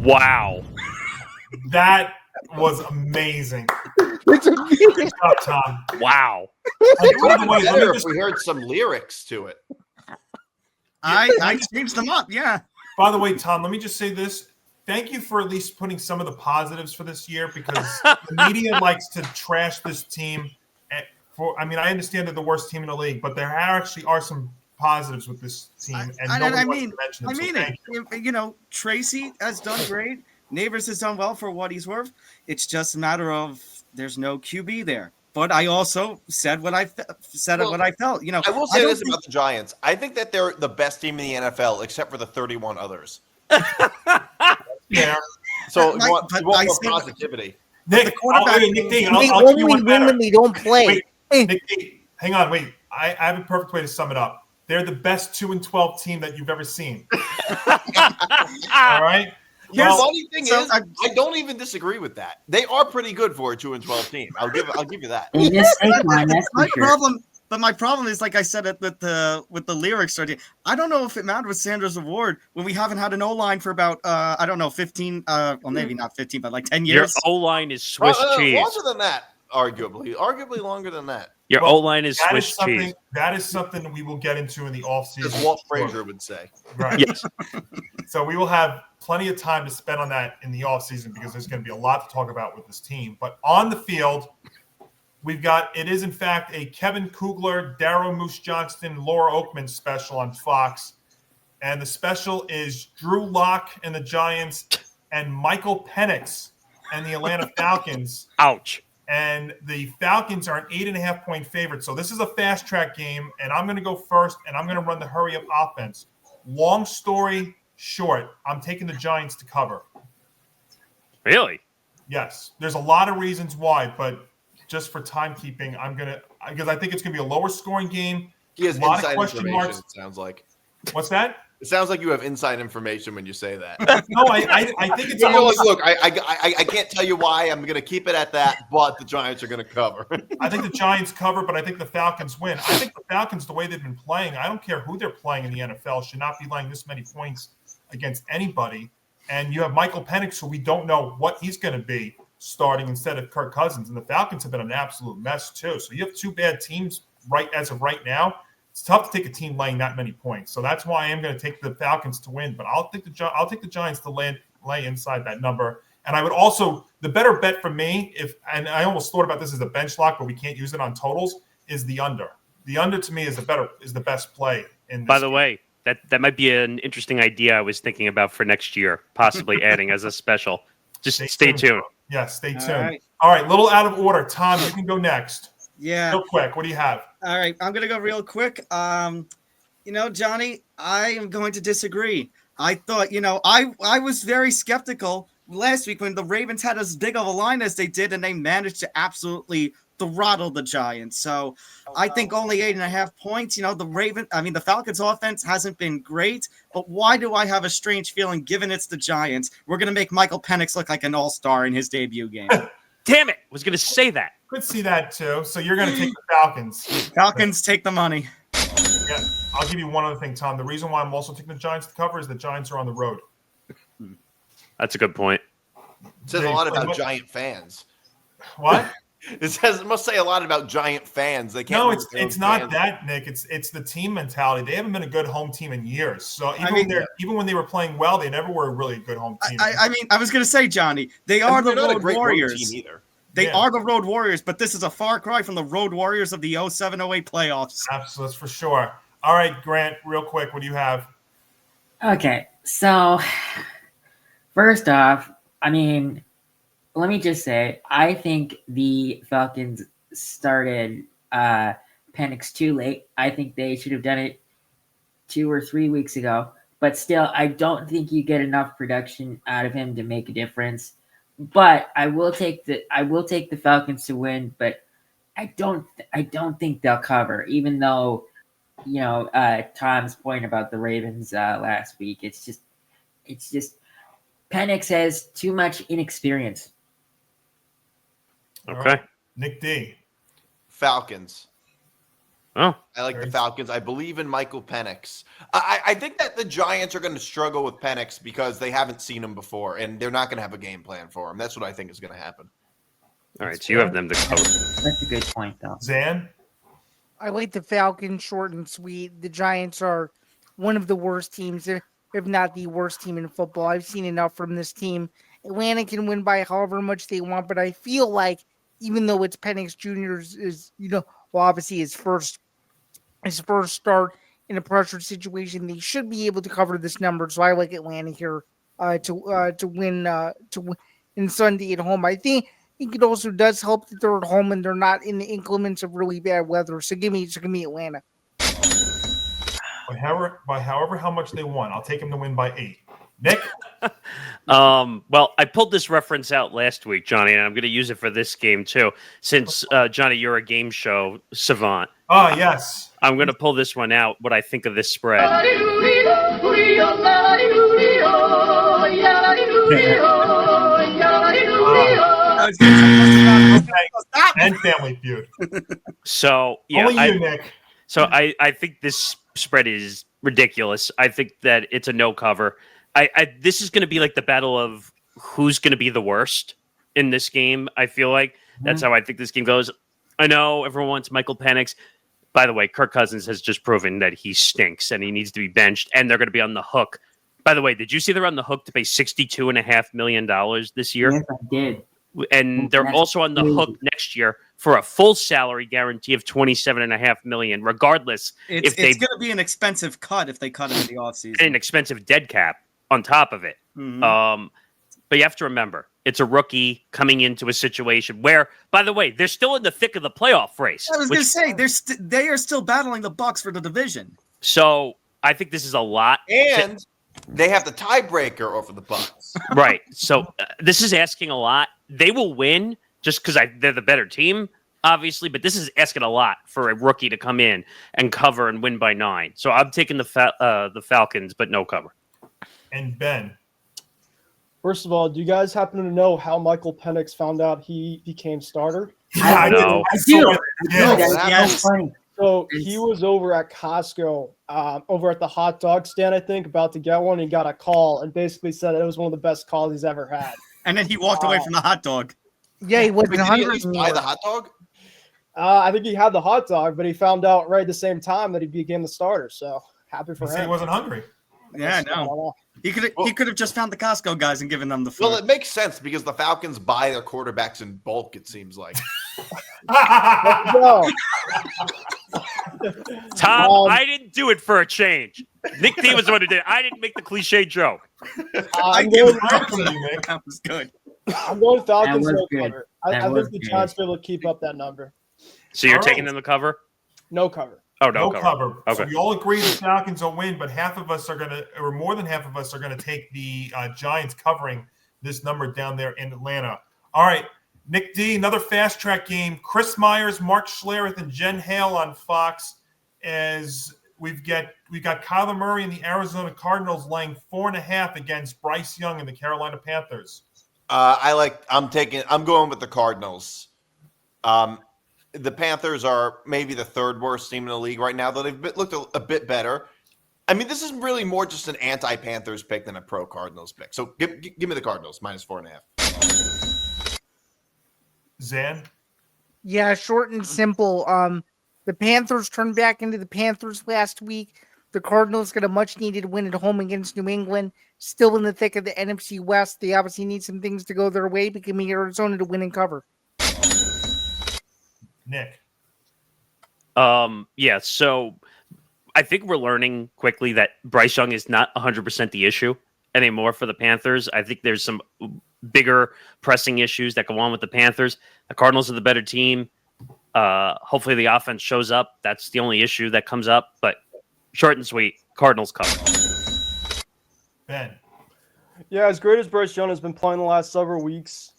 Wow. That was amazing. It's amazing. Good job, Tom. Wow. It would By have the been way, let better me if just- we heard some lyrics to it. I changed them up, yeah. By the way, Tom, let me just say this. Thank you for at least putting some of the positives for this year, because the media likes to trash this team. I understand they're the worst team in the league, but there actually are some positives with this team, and nobody wants to mention them. I mean so it. thank you. You know, Tracy has done great. Neighbors has done well for what he's worth. It's just a matter of there's no QB there. But I also said what I what I felt. You know, I will say this about the Giants. I think that they're the best team in the NFL, except for the 31 others. Yeah. So But you want I more said- positivity. Nick, quarterback- Nick D, They I'll give you only one win better. when they don't play. Wait, Nick D, hang on, wait. I have a perfect way to sum it up. They're the best 2-12 team that you've ever seen. All right. The Well, funny thing so is, I don't even disagree with that. They are pretty good for a 2-12 team. I'll give you that. They just Saquon, that's for my sure. problem. But my problem is, like I said with the lyrics starting, I don't know if it mattered with Sanders Award when we haven't had an O-line for about 15 well maybe not 15 but like 10 Your years. O-line is Swiss cheese. Longer than that, arguably longer than that. Your Well, O-line is Swiss cheese. That is something we will get into in the offseason. As Walt Frazier would say. Right. Yes. So we will have plenty of time to spend on that in the offseason, because there's going to be a lot to talk about with this team. But on the field, it is in fact a Kevin Kugler, Darrow Moose Johnston, Laura Oakman special on Fox. And the special is Drew Lock and the Giants and Michael Penix and the Atlanta Falcons. Ouch. And the Falcons are an 8.5-point favorite. So this is a fast track game, and I'm going to go first, and I'm going to run the hurry up offense. Long story short. I'm taking the Giants to cover. Really? Yes. There's a lot of reasons why, but just for timekeeping, because I think it's going to be a lower scoring game. He has a lot of inside question information, marks. it sounds like. What's that? It sounds like you have inside information when you say that. No, I think it's You're like, look, I can't tell you why. I'm going to keep it at that, but the Giants are going to cover. I think the Giants cover, but I think the Falcons win. I think the Falcons, the way they've been playing, I don't care who they're playing in the NFL, should not be laying this many points against anybody. And you have Michael Penix, who we don't know what he's going to be starting instead of Kirk Cousins. And the Falcons have been an absolute mess too. So you have two bad teams as of right now. It's tough to take a team laying that many points. So that's why I am going to take the Falcons to win. But I'll take the Giants to lay inside that number. And I would also, the better bet for me, and I almost thought about this as a bench lock, but we can't use it on totals, is the under. The under to me is the best play in this. By the way, that might be an interesting idea I was thinking about for next year, possibly adding as a special. Just stay tuned. Yeah, stay tuned. All right, little out of order. Tom, you can go next. Yeah. Real quick, what do you have? All right, I'm going to go real quick. Johnny, I am going to disagree. I thought, I was very skeptical last week when the Ravens had as big of a line as they did, and they managed to absolutely throttle the Giants. So I think only 8.5 points. The Falcons offense hasn't been great, but why do I have a strange feeling, given it's the Giants, we're going to make Michael Penix look like an all-star in his debut game? Damn it. I was going to say that. Could see that too. So you're going to take the Falcons. Falcons take the money. Yeah. I'll give you one other thing, Tom. The reason why I'm also taking the Giants to cover is the Giants are on the road. That's a good point. It says a lot about Giant fans. What? It must say a lot about Giant fans. They can't. No, it's not that, Nick. It's the team mentality. They haven't been a good home team in years. So even when they were playing well, they never were a really good home team. I was going to say, Johnny, they are the Road Warriors. Team either. They are the Road Warriors, but this is a far cry from the Road Warriors of the 07-08 playoffs. Absolutely, that's for sure. All right, Grant, real quick, what do you have? Okay, so first off, let me just say, I think the Falcons started Penix too late. I think they should have done it 2 or 3 weeks ago. But still, I don't think you get enough production out of him to make a difference. But I will take the Falcons to win. But I don't think they'll cover, even though Tom's point about the Ravens last week. It's just Penix has too much inexperience. Okay. Right. Nick D. Falcons. Oh. I like the Falcons. I believe in Michael Penix. I think that the Giants are going to struggle with Penix because they haven't seen him before, and they're not going to have a game plan for him. That's what I think is going to happen. All right, so you have them to cover. That's a good point, though. Zan? I like the Falcons, short and sweet. The Giants are one of the worst teams, if not the worst team in football. I've seen enough from this team. Atlanta can win by however much they want, but I feel like even though it's Penix Jr.'s obviously his first start in a pressure situation, they should be able to cover this number. So I like Atlanta here to win in Sunday at home. I think it also does help that they're at home and they're not in the inclements of really bad weather. So give me Atlanta. By however how much they won, I'll take them to win by 8. Nick? Well, I pulled this reference out last week, Johnny, and I'm going to use it for this game too. Since Johnny, you're a game show savant. Oh, yes. I'm going to pull this one out. What I think of this spread. And Family Feud. So yeah, only you, Nick. So I think this spread is ridiculous. I think that it's a no cover. This is going to be like the battle of who's going to be the worst in this game. I feel like that's how I think this game goes. I know everyone wants Michael Penix. By the way, Kirk Cousins has just proven that he stinks and he needs to be benched, and they're going to be on the hook. By the way, did you see they're on the hook to pay $62.5 million this year? Yes, I did. And they're also on the hook next year for a full salary guarantee of $27.5 million, regardless. It's going to be an expensive cut if they cut him in the offseason. And an expensive dead cap on top of it. Mm-hmm. But you have to remember, it's a rookie coming into a situation where, by the way, they're still in the thick of the playoff race. I was going to say, they are still battling the Bucs for the division. So I think this is a lot. And They have the tiebreaker over the Bucks. Right. So this is asking a lot. They will win just because they're the better team, obviously, but this is asking a lot for a rookie to come in and cover and win by 9. So I'm taking the Falcons, but no cover. And Ben. First of all, do you guys happen to know how Michael Penix found out he became starter? Yeah, know. I do. Yeah. That's so funny. So he was over at Costco, over at the hot dog stand, I think, about to get one. He got a call and basically said it was one of the best calls he's ever had. And then he walked away from the hot dog. Yeah, he wasn't Wait, did he at hungry least buy anymore. the hot dog? I think he had the hot dog, but he found out right at the same time that he became the starter. So happy for He said he him. wasn't hungry. Yeah, no. He could have just found the Costco guys and given them the food. Well, it makes sense because the Falcons buy their quarterbacks in bulk, it seems like. No. Tom, I didn't do it for a change. Nick D was the one who did it. I didn't make the cliche joke. I'm going That was good. Falcons That was no good. cover. I That think was the good. Giants will keep up that number. So you're All taking right. them to cover? No cover. Oh, no No cover. cover. So Okay. we all agree the Falcons will win, but half of us are going to, or more than half of us are going to take the Giants covering this number down there in Atlanta. All right, Nick D, another fast track game. Chris Myers, Mark Schlereth, and Jen Hale on Fox. As we've got Kyler Murray and the Arizona Cardinals laying 4.5 against Bryce Young and the Carolina Panthers. I'm going with the Cardinals. The Panthers are maybe the third worst team in the league right now, though they've looked a bit better. I mean, this is really more just an anti-Panthers pick than a pro-Cardinals pick. So give me the Cardinals, -4.5. Zan? Yeah, short and simple. The Panthers turned back into the Panthers last week. The Cardinals got a much-needed win at home against New England. Still in the thick of the NFC West. They obviously need some things to go their way, but give me Arizona to win and cover. Nick? Yeah, so I think we're learning quickly that Bryce Young is not 100% the issue anymore for the Panthers. I think there's some bigger pressing issues that go on with the Panthers. The Cardinals are the better team. Hopefully the offense shows up. That's the only issue that comes up. But short and sweet, Cardinals cover. Ben? Yeah, as great as Bryce Young has been playing the last several weeks,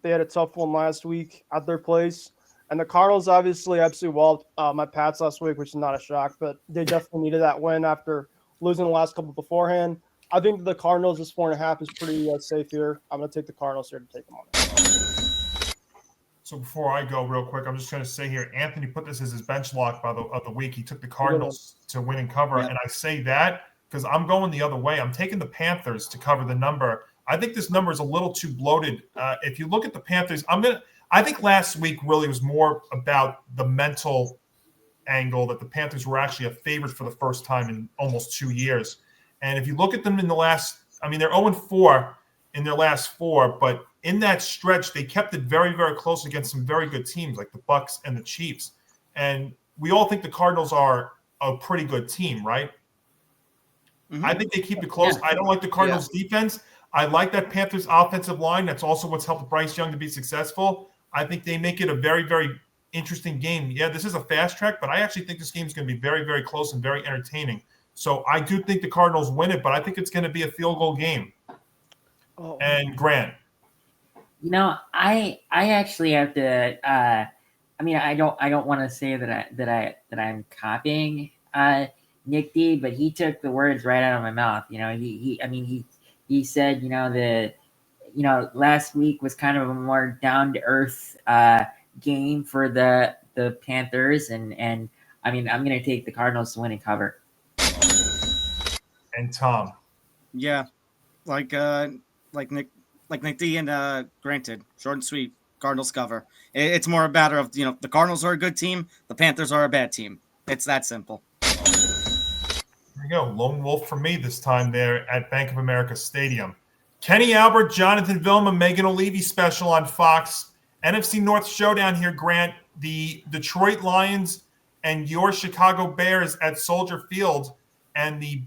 they had a tough one last week at their place. And the Cardinals obviously absolutely walled my Pats last week, which is not a shock, but they definitely needed that win after losing the last couple beforehand. I think the Cardinals, this 4.5 is pretty safe here. I'm going to take the Cardinals here to take them on it. So before I go real quick, I'm just going to say here, Anthony put this as his bench lock of the week. He took the Cardinals to win and cover. Yep. And I say that because I'm going the other way. I'm taking the Panthers to cover the number. I think this number is a little too bloated. If you look at the Panthers, I think last week really was more about the mental angle that the Panthers were actually a favorite for the first time in almost 2 years. And if you look at them in the last, they're 0-4 in their last 4, but in that stretch, they kept it very, very close against some very good teams like the Bucks and the Chiefs. And we all think the Cardinals are a pretty good team, right? Mm-hmm. I think they keep it close. Yeah. I don't like the Cardinals' defense. I like that Panthers offensive line. That's also what's helped Bryce Young to be successful. I think they make it a very, very interesting game. Yeah, this is a fast track, but I actually think this game is going to be very, very close and very entertaining. So I do think the Cardinals win it, but I think it's going to be a field goal game. Oh. And Grant. I actually have to. I don't want to say that I'm copying Nick D, but he took the words right out of my mouth. He said, last week was kind of a more down to earth game for the Panthers, and I'm going to take the Cardinals to win and cover. And Tom. Yeah, like Nick D and granted, short and sweet, Cardinals cover. It's more a matter of the Cardinals are a good team, the Panthers are a bad team. It's that simple. There you go, lone wolf for me this time there at Bank of America Stadium. Kenny Albert, Jonathan Vilma, Megan O'Leary special on Fox. NFC North showdown here, Grant. The Detroit Lions and your Chicago Bears at Soldier Field, and the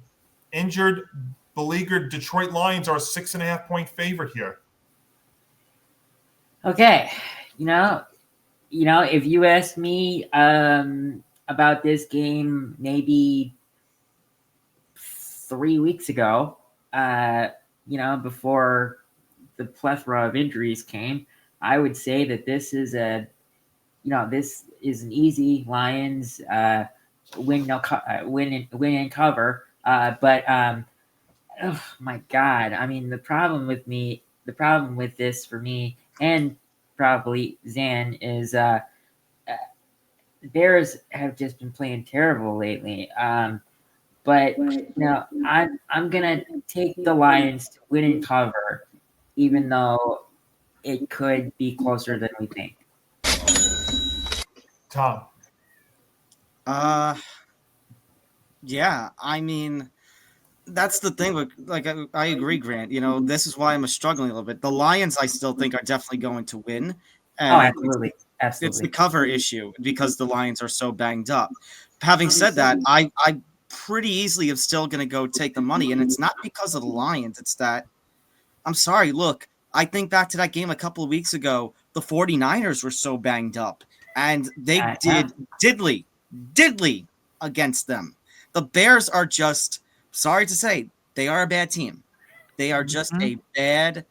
injured, beleaguered Detroit Lions are a 6.5-point favorite here. Okay, if you asked me about this game maybe 3 weeks ago, before the plethora of injuries came, I would say that this is an easy Lions win and cover. But oh my God, I mean the problem with this for me and probably Zan is the Bears have just been playing terrible lately. But no, I'm gonna take the Lions to win and cover, even though it could be closer than we think. Tom. Yeah, I mean, that's the thing. Like, I agree, Grant. This is why I'm struggling a little bit. The Lions, I still think, are definitely going to win. And Oh, I think absolutely, it's the absolutely. cover issue because the Lions are so banged up. Having said that, I pretty easily am still going to go take the money. And it's not because of the Lions. It's that, I'm sorry, look, I think back to that game a couple of weeks ago. The 49ers were so banged up. And they did diddly against them. The Bears are just, sorry to say, they are a bad team. They are just a bad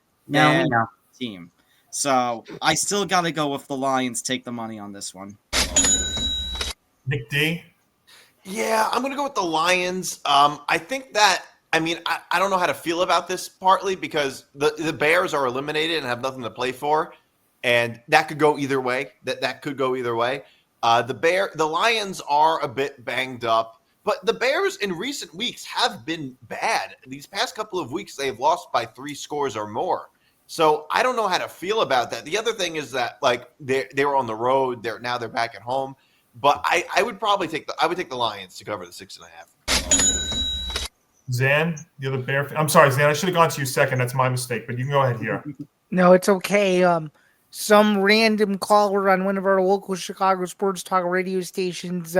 team. So I still got to go with the Lions. Take the money on this one. Nick D. Yeah, I'm going to go with the Lions. I think that, I don't know how to feel about this partly because the Bears are eliminated and have nothing to play for. And that could go either way. That could go either way. The Lions are a bit banged up, but the Bears in recent weeks have been bad. These past couple of weeks, they've lost by 3 scores or more. So I don't know how to feel about that. The other thing is that they were on the road. They're back at home. But I would probably take the Lions to cover the 6.5. Zan, the other Bear. I'm sorry, Zan. I should have gone to you second. That's my mistake. But you can go ahead here. No, it's okay. Some random caller on one of our local Chicago sports talk radio stations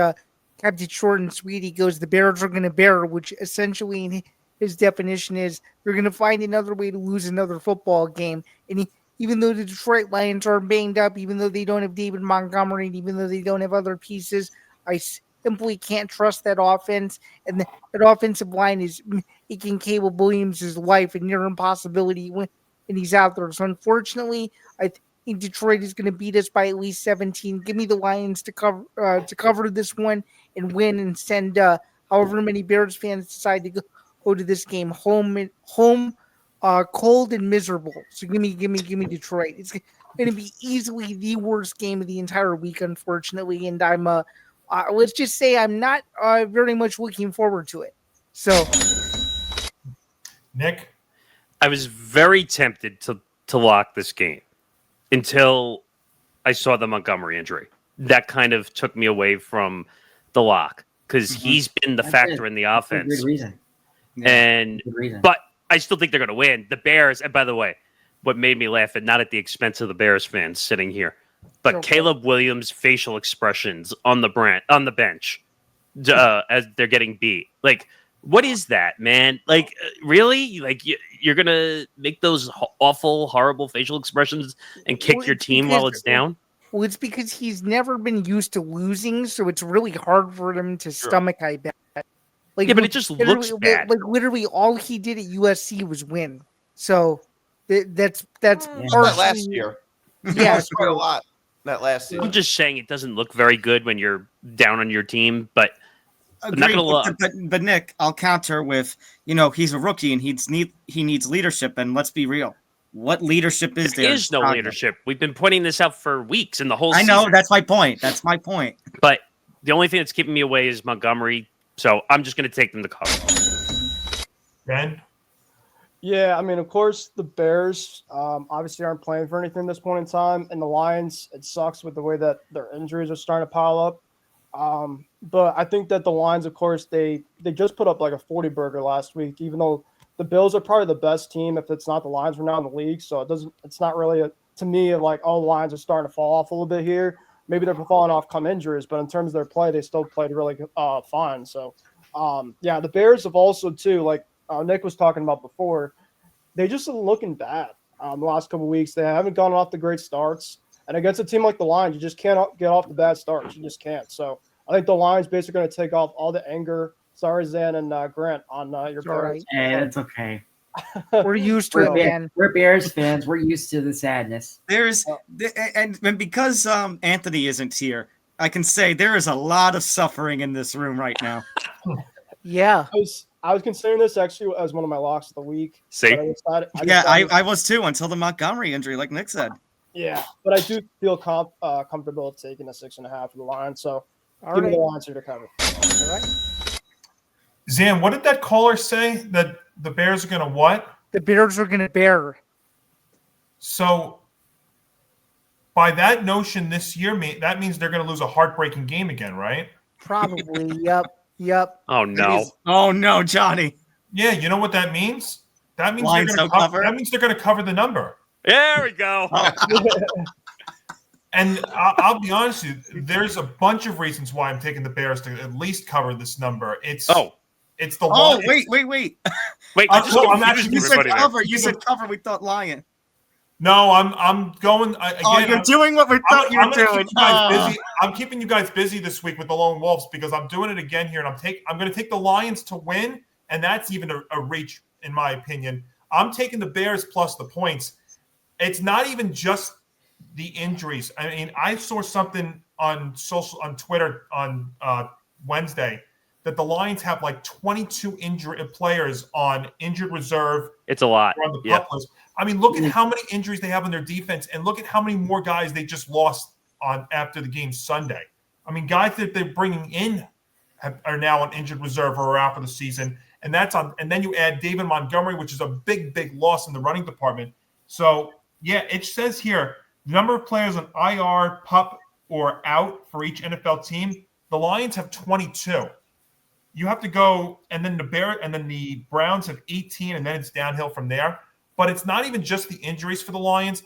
kept it short and sweet. He goes, "The Bears are going to bear," which essentially in his definition is they're going to find another way to lose another football game. And even though the Detroit Lions are banged up, even though they don't have David Montgomery, and even though they don't have other pieces, I simply can't trust that offense. And that offensive line is making Caleb Williams' life a near impossibility when he's out there. So unfortunately, I think Detroit is going to beat us by at least 17. Give me the Lions to cover this one and win and send however many Bears fans decide to go to this game home cold and miserable. So give me Detroit. It's going to be easily the worst game of the entire week, unfortunately. And I'm let's just say I'm not very much looking forward to it. So, Nick. I was very tempted to lock this game until I saw the Montgomery injury. That kind of took me away from the lock because he's been the factor in the offense. Good reason. But I still think they're going to win. The Bears, and by the way, what made me laugh, and not at the expense of the Bears fans sitting here, but Caleb Williams' facial expressions on the bench as they're getting beat. Like, what is that, man? Like, really? Like, you're going to make those awful, horrible facial expressions and kick your team while it's down? Well, it's because he's never been used to losing, so it's really hard for him to stomach, I bet. Like, yeah, but it just looks bad. Like, literally, all he did at USC was win. So, that's that last year. Yeah, quite a lot that last season. I'm just saying it doesn't look very good when you're down on your team, but I'm not gonna lie. But Nick, I'll counter with, he's a rookie and he needs leadership. And let's be real, what leadership is there? There is no leadership. We've been pointing this out for weeks in the whole season. I know, that's my point. But the only thing that's keeping me away is Montgomery, so I'm just going to take them to cover. Ben? Yeah, of course, the Bears obviously aren't playing for anything at this point in time. And the Lions, it sucks with the way that their injuries are starting to pile up. But I think that the Lions, of course, they just put up like a 40-burger last week, even though the Bills are probably the best team, if it's not the Lions, right now in the league. So it's not really to me like, oh, the Lions are starting to fall off a little bit here. Maybe they're falling off come injuries, but in terms of their play, they still played really fine. So, the Bears have also, too, like Nick was talking about before, they just are looking bad the last couple of weeks. They haven't gone off the great starts. And against a team like the Lions, you just can't get off the bad starts. You just can't. So I think the Lions basically going to take off all the anger. Sorry, Zan and Grant, on your part. Hey, it's okay. We're used to it, man. We're Bears fans. We're used to the sadness. And because Anthony isn't here, I can say there is a lot of suffering in this room right now. Yeah. I was considering this actually as one of my locks of the week. See? But I decided, I was too until the Montgomery injury, like Nick said. yeah, but I do feel comfortable taking a 6.5 for the Lions. So All give me right. the Lions here to cover. All right. Zan, what did that caller say? That the Bears are going to what? The Bears are going to bear. So by that notion this year, that means they're going to lose a heartbreaking game again, right? Probably. Yep. Oh, no. Oh no, Johnny. Yeah, you know what that means? That means Lions they're going don't to cover? That means they're going to cover the number. There we go. And I'll be honest with you, there's a bunch of reasons why I'm taking the Bears to at least cover this number. It's the Oh, Lions. wait. Wait, I'm just so- I'm confused actually- You said everybody there. cover. You said cover. We thought lion. No, I'm going again. Oh, you're doing what we thought you were gonna doing. keep you guys busy. I'm keeping you guys busy this week with the Lone Wolves because I'm doing it again here, and I'm going to take the Lions to win, and that's even a reach in my opinion. I'm taking the Bears plus the points. It's not even just the injuries. I mean, I saw something on Twitter on Wednesday that the Lions have like 22 injured players on injured reserve. It's a lot. On the Yeah. pup list. I mean, look at how many injuries they have on their defense, and look at how many more guys they just lost on after the game Sunday. I mean, guys that they're bringing in are now on injured reserve or are out for the season, and that's on. And then you add David Montgomery, which is a big loss in the running department. So yeah, it says here the number of players on IR, pup, or out for each NFL team. The Lions have 22. You have to go, and then the Browns have 18, and then it's downhill from there. But it's not even just the injuries for the Lions.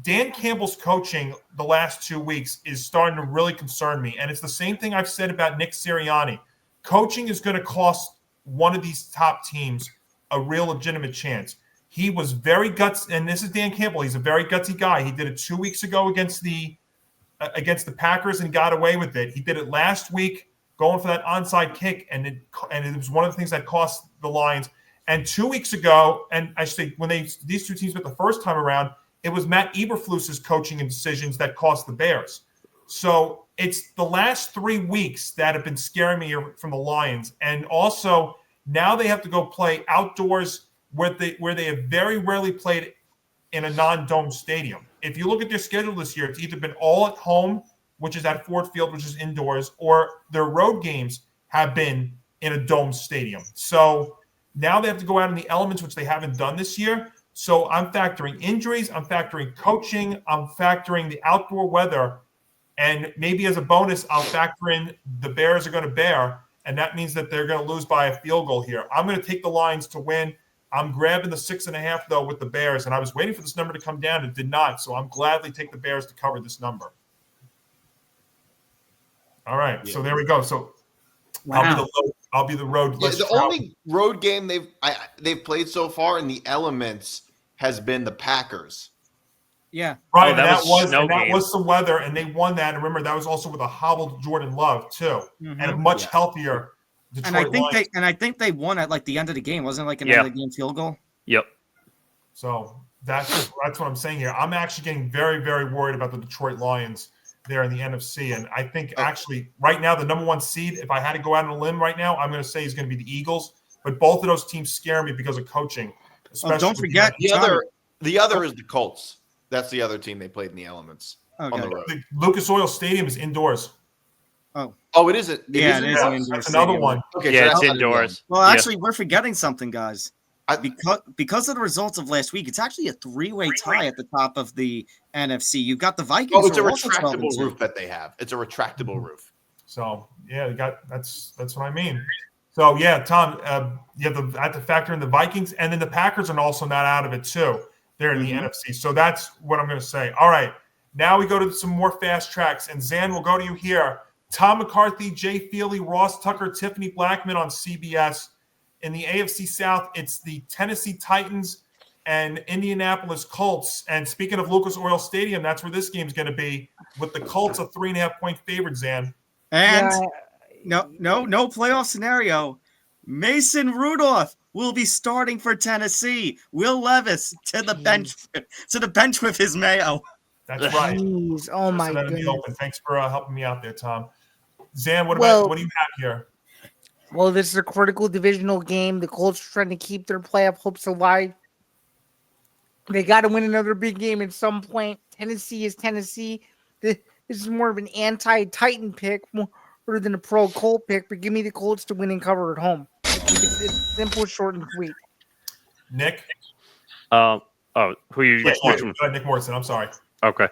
Dan Campbell's coaching the last 2 weeks is starting to really concern me. And it's the same thing I've said about Nick Sirianni. Coaching is going to cost one of these top teams a real legitimate chance. He was very gutsy, and this is Dan Campbell. He's a very gutsy guy. He did it 2 weeks ago against the Packers and got away with it. He did it last week going for that onside kick, and it was one of the things that cost the Lions. And 2 weeks ago, and I say when these two teams met the first time around, it was Matt Eberflus's coaching and decisions that cost the Bears. So it's the last 3 weeks that have been scaring me from the Lions. And also now they have to go play outdoors where they have very rarely played in a non-dome stadium. If you look at their schedule this year, it's either been all at home, which is at Ford Field, which is indoors, or their road games have been in a dome stadium. So now they have to go out in the elements, which they haven't done this year. So I'm factoring injuries, I'm factoring coaching, I'm factoring the outdoor weather, and maybe as a bonus, I'll factor in the Bears are going to bear, and that means that they're going to lose by a field goal here. I'm going to take the Lions to win. I'm grabbing the 6.5, though, with the Bears, and I was waiting for this number to come down. It did not, so I'm gladly take the Bears to cover this number. All right, so there we go. So Wow. I'll be the road. Yeah, the only road game they've played so far in the elements has been the Packers. Yeah. Right, Oh, and that was snow that game. was some weather, and they won that. And remember, that was also with a hobbled Jordan Love too, and a much healthier Detroit And I Lions. think they won at like the end of the game. Wasn't it like an Yeah. end of the game field goal? Yep. So that's what I'm saying here. I'm actually getting very, very worried about the Detroit Lions there in the NFC, and I think actually right now the number one seed, if I had to go out on a limb right now, I'm going to say is going to be the Eagles. But both of those teams scare me because of coaching. Especially don't forget The other is the Colts. That's the other team they played in the elements on Okay. the road. the Lucas Oil Stadium is indoors. Oh, it is. It Yeah, is it indoors? is an indoor That's another stadium. one. Okay, Yeah, so it's that's not indoors. Well, Yeah. actually, we're forgetting something, guys. I- Because of the results of last week, it's actually a three-way tie at the top of the NFC. You've got the Vikings. Oh, it's a who are also 12 and retractable 2. roof that they have. It's a retractable roof. So yeah, that's what I mean. So yeah, Tom, you have to factor in the Vikings, and then the Packers are also not out of it too. They're in the NFC. So that's what I'm going to say. All right, now we go to some more fast tracks, and Zan, we'll go to you here. Tom McCarthy, Jay Feely, Ross Tucker, Tiffany Blackman on CBS. In the AFC South, it's the Tennessee Titans and Indianapolis Colts. And speaking of Lucas Oil Stadium, that's where this game's going to be, with the Colts a 3.5-point favorite, Zan. And Yeah. no playoff scenario. Mason Rudolph will be starting for Tennessee. Will Levis to the bench with his Mayo. That's right. Jeez. Oh my Just out in the goodness. open. Thanks for helping me out there, Tom. Zan, what Well- do you have here? Well, this is a critical divisional game. The Colts are trying to keep their playoff hopes alive. They got to win another big game at some point. Tennessee is Tennessee. This is more of an anti-Titan pick more than a pro-Colt pick, but give me the Colts to win and cover at home. It's simple, short, and sweet. Nick? Who you? Yeah, go ahead, Nick Morrison. I'm sorry. Okay.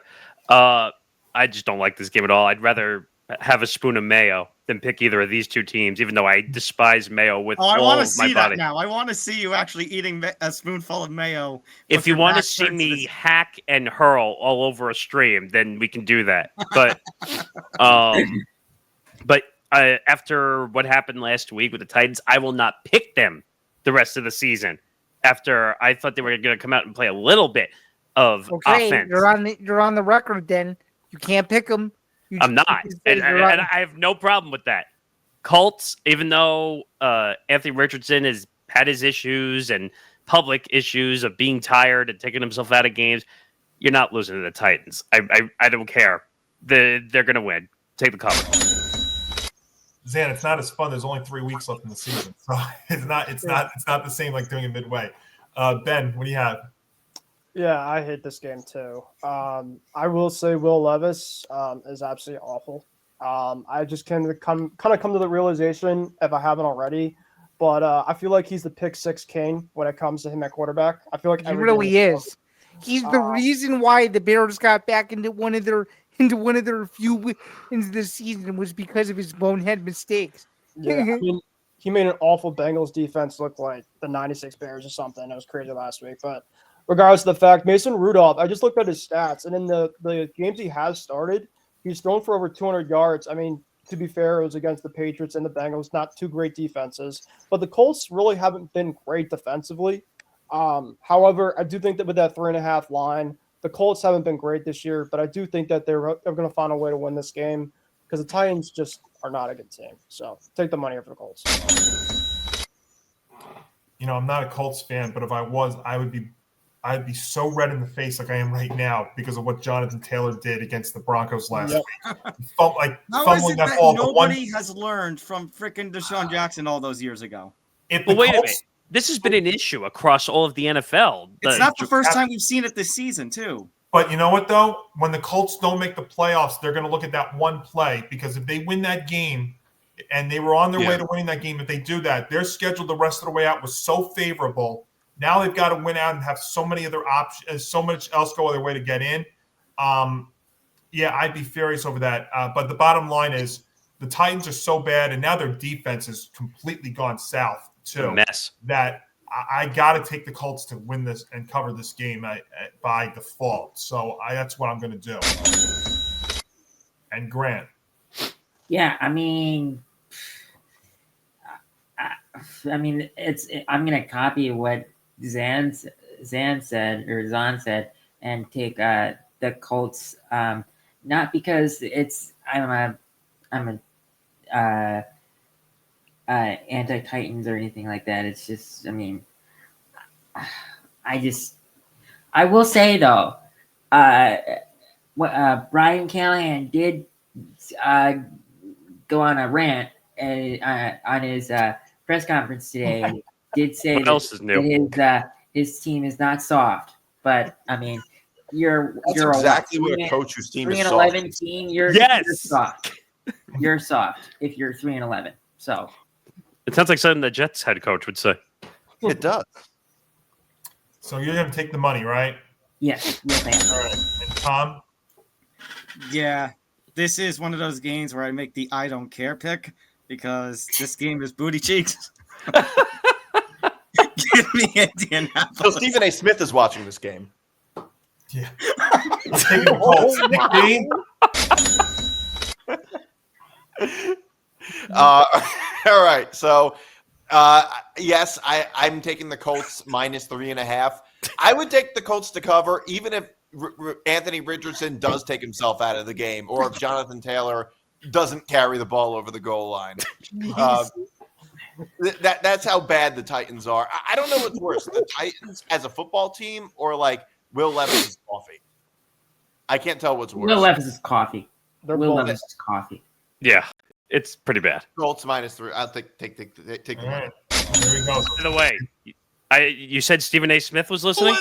I just don't like this game at all. I'd rather have a spoon of mayo than pick either of these two teams, even though I despise mayo with I all want to of my see body. that now. I want to see you actually eating a spoonful of mayo. If you want to see me hack and hurl all over a stream, then we can do that. But, after what happened last week with the Titans, I will not pick them the rest of the season. After I thought they were going to come out and play a little bit of offense. You're on the record. Then you can't pick them. I'm not, and I have no problem with that. Colts, even though Anthony Richardson has had his issues and public issues of being tired and taking himself out of games, you're not losing to the Titans. I don't care. They're going to win. Take the cover. Zan, it's not as fun. There's only 3 weeks left in the season, so it's not the same like doing it midway. Ben, what do you have? Yeah, I hate this game too. I will say Will Levis is absolutely awful. I just kind of come to the realization, if I haven't already, but I feel like he's the pick six king when it comes to him at quarterback. I feel like he really is. He's the reason why the Bears got back into one of their few wins this season was because of his bonehead mistakes. Yeah, I mean, he made an awful Bengals defense look like the '96 Bears or something. It was crazy last week, but regardless of the fact, Mason Rudolph, I just looked at his stats, and in the games he has started, he's thrown for over 200 yards. I mean, to be fair, it was against the Patriots and the Bengals, not two great defenses. But the Colts really haven't been great defensively. However, I do think that with that 3.5 line, the Colts haven't been great this year, but I do think that they're going to find a way to win this game because the Titans just are not a good team. So take the money for the Colts. I'm not a Colts fan, but if I was, I'd be so red in the face like I am right now because of what Jonathan Taylor did against the Broncos last week. Felt like how is it that nobody has learned from frickin' Deshaun Jackson all those years ago? Wait a minute. This has been an issue across all of the NFL. It's not the first time we've seen it this season, too. But you know what, though? When the Colts don't make the playoffs, they're going to look at that one play because if they win that game and they were on their way to winning that game, if they do that, their schedule the rest of the way out was so favorable. Now they've got to win out and have so many other options, so much else go their way to get in. I'd be furious over that. But the bottom line is the Titans are so bad, and now their defense has completely gone south too. Mess. That I got to take the Colts to win this and cover this game by default. So that's what I'm going to do. And Grant. Yeah, I mean, I'm going to copy what Zan said and take the Colts, not because I'm a anti-Titans or anything like that. It's just, I will say though, Brian Callahan did go on a rant on his press conference today. Did say what else is new? His team is not soft, but you're exactly what a coach whose team is soft. 3-11 team. You're soft. You're soft if you're 3-11. So it sounds like something the Jets head coach would say. It does. So you're going to take the money, right? Yes. All right. And Tom? Yeah, this is one of those games where I make the I don't care pick because this game is booty cheeks. Give me Indianapolis. So Stephen A. Smith is watching this game. Yeah. I'm taking the Colts. Nick Dean? All right. So, yes, I'm taking the Colts minus 3.5. I would take the Colts to cover, even if Anthony Richardson does take himself out of the game, or if Jonathan Taylor doesn't carry the ball over the goal line. That's how bad the Titans are. I don't know what's worse, the Titans as a football team or like Will Levis's coffee. I can't tell what's worse. Will Levis's coffee. They're Will both. Levis's coffee. Yeah, it's pretty bad. Colts -3. I'll take the All money. right. There we go. By the way, you said Stephen A. Smith was listening?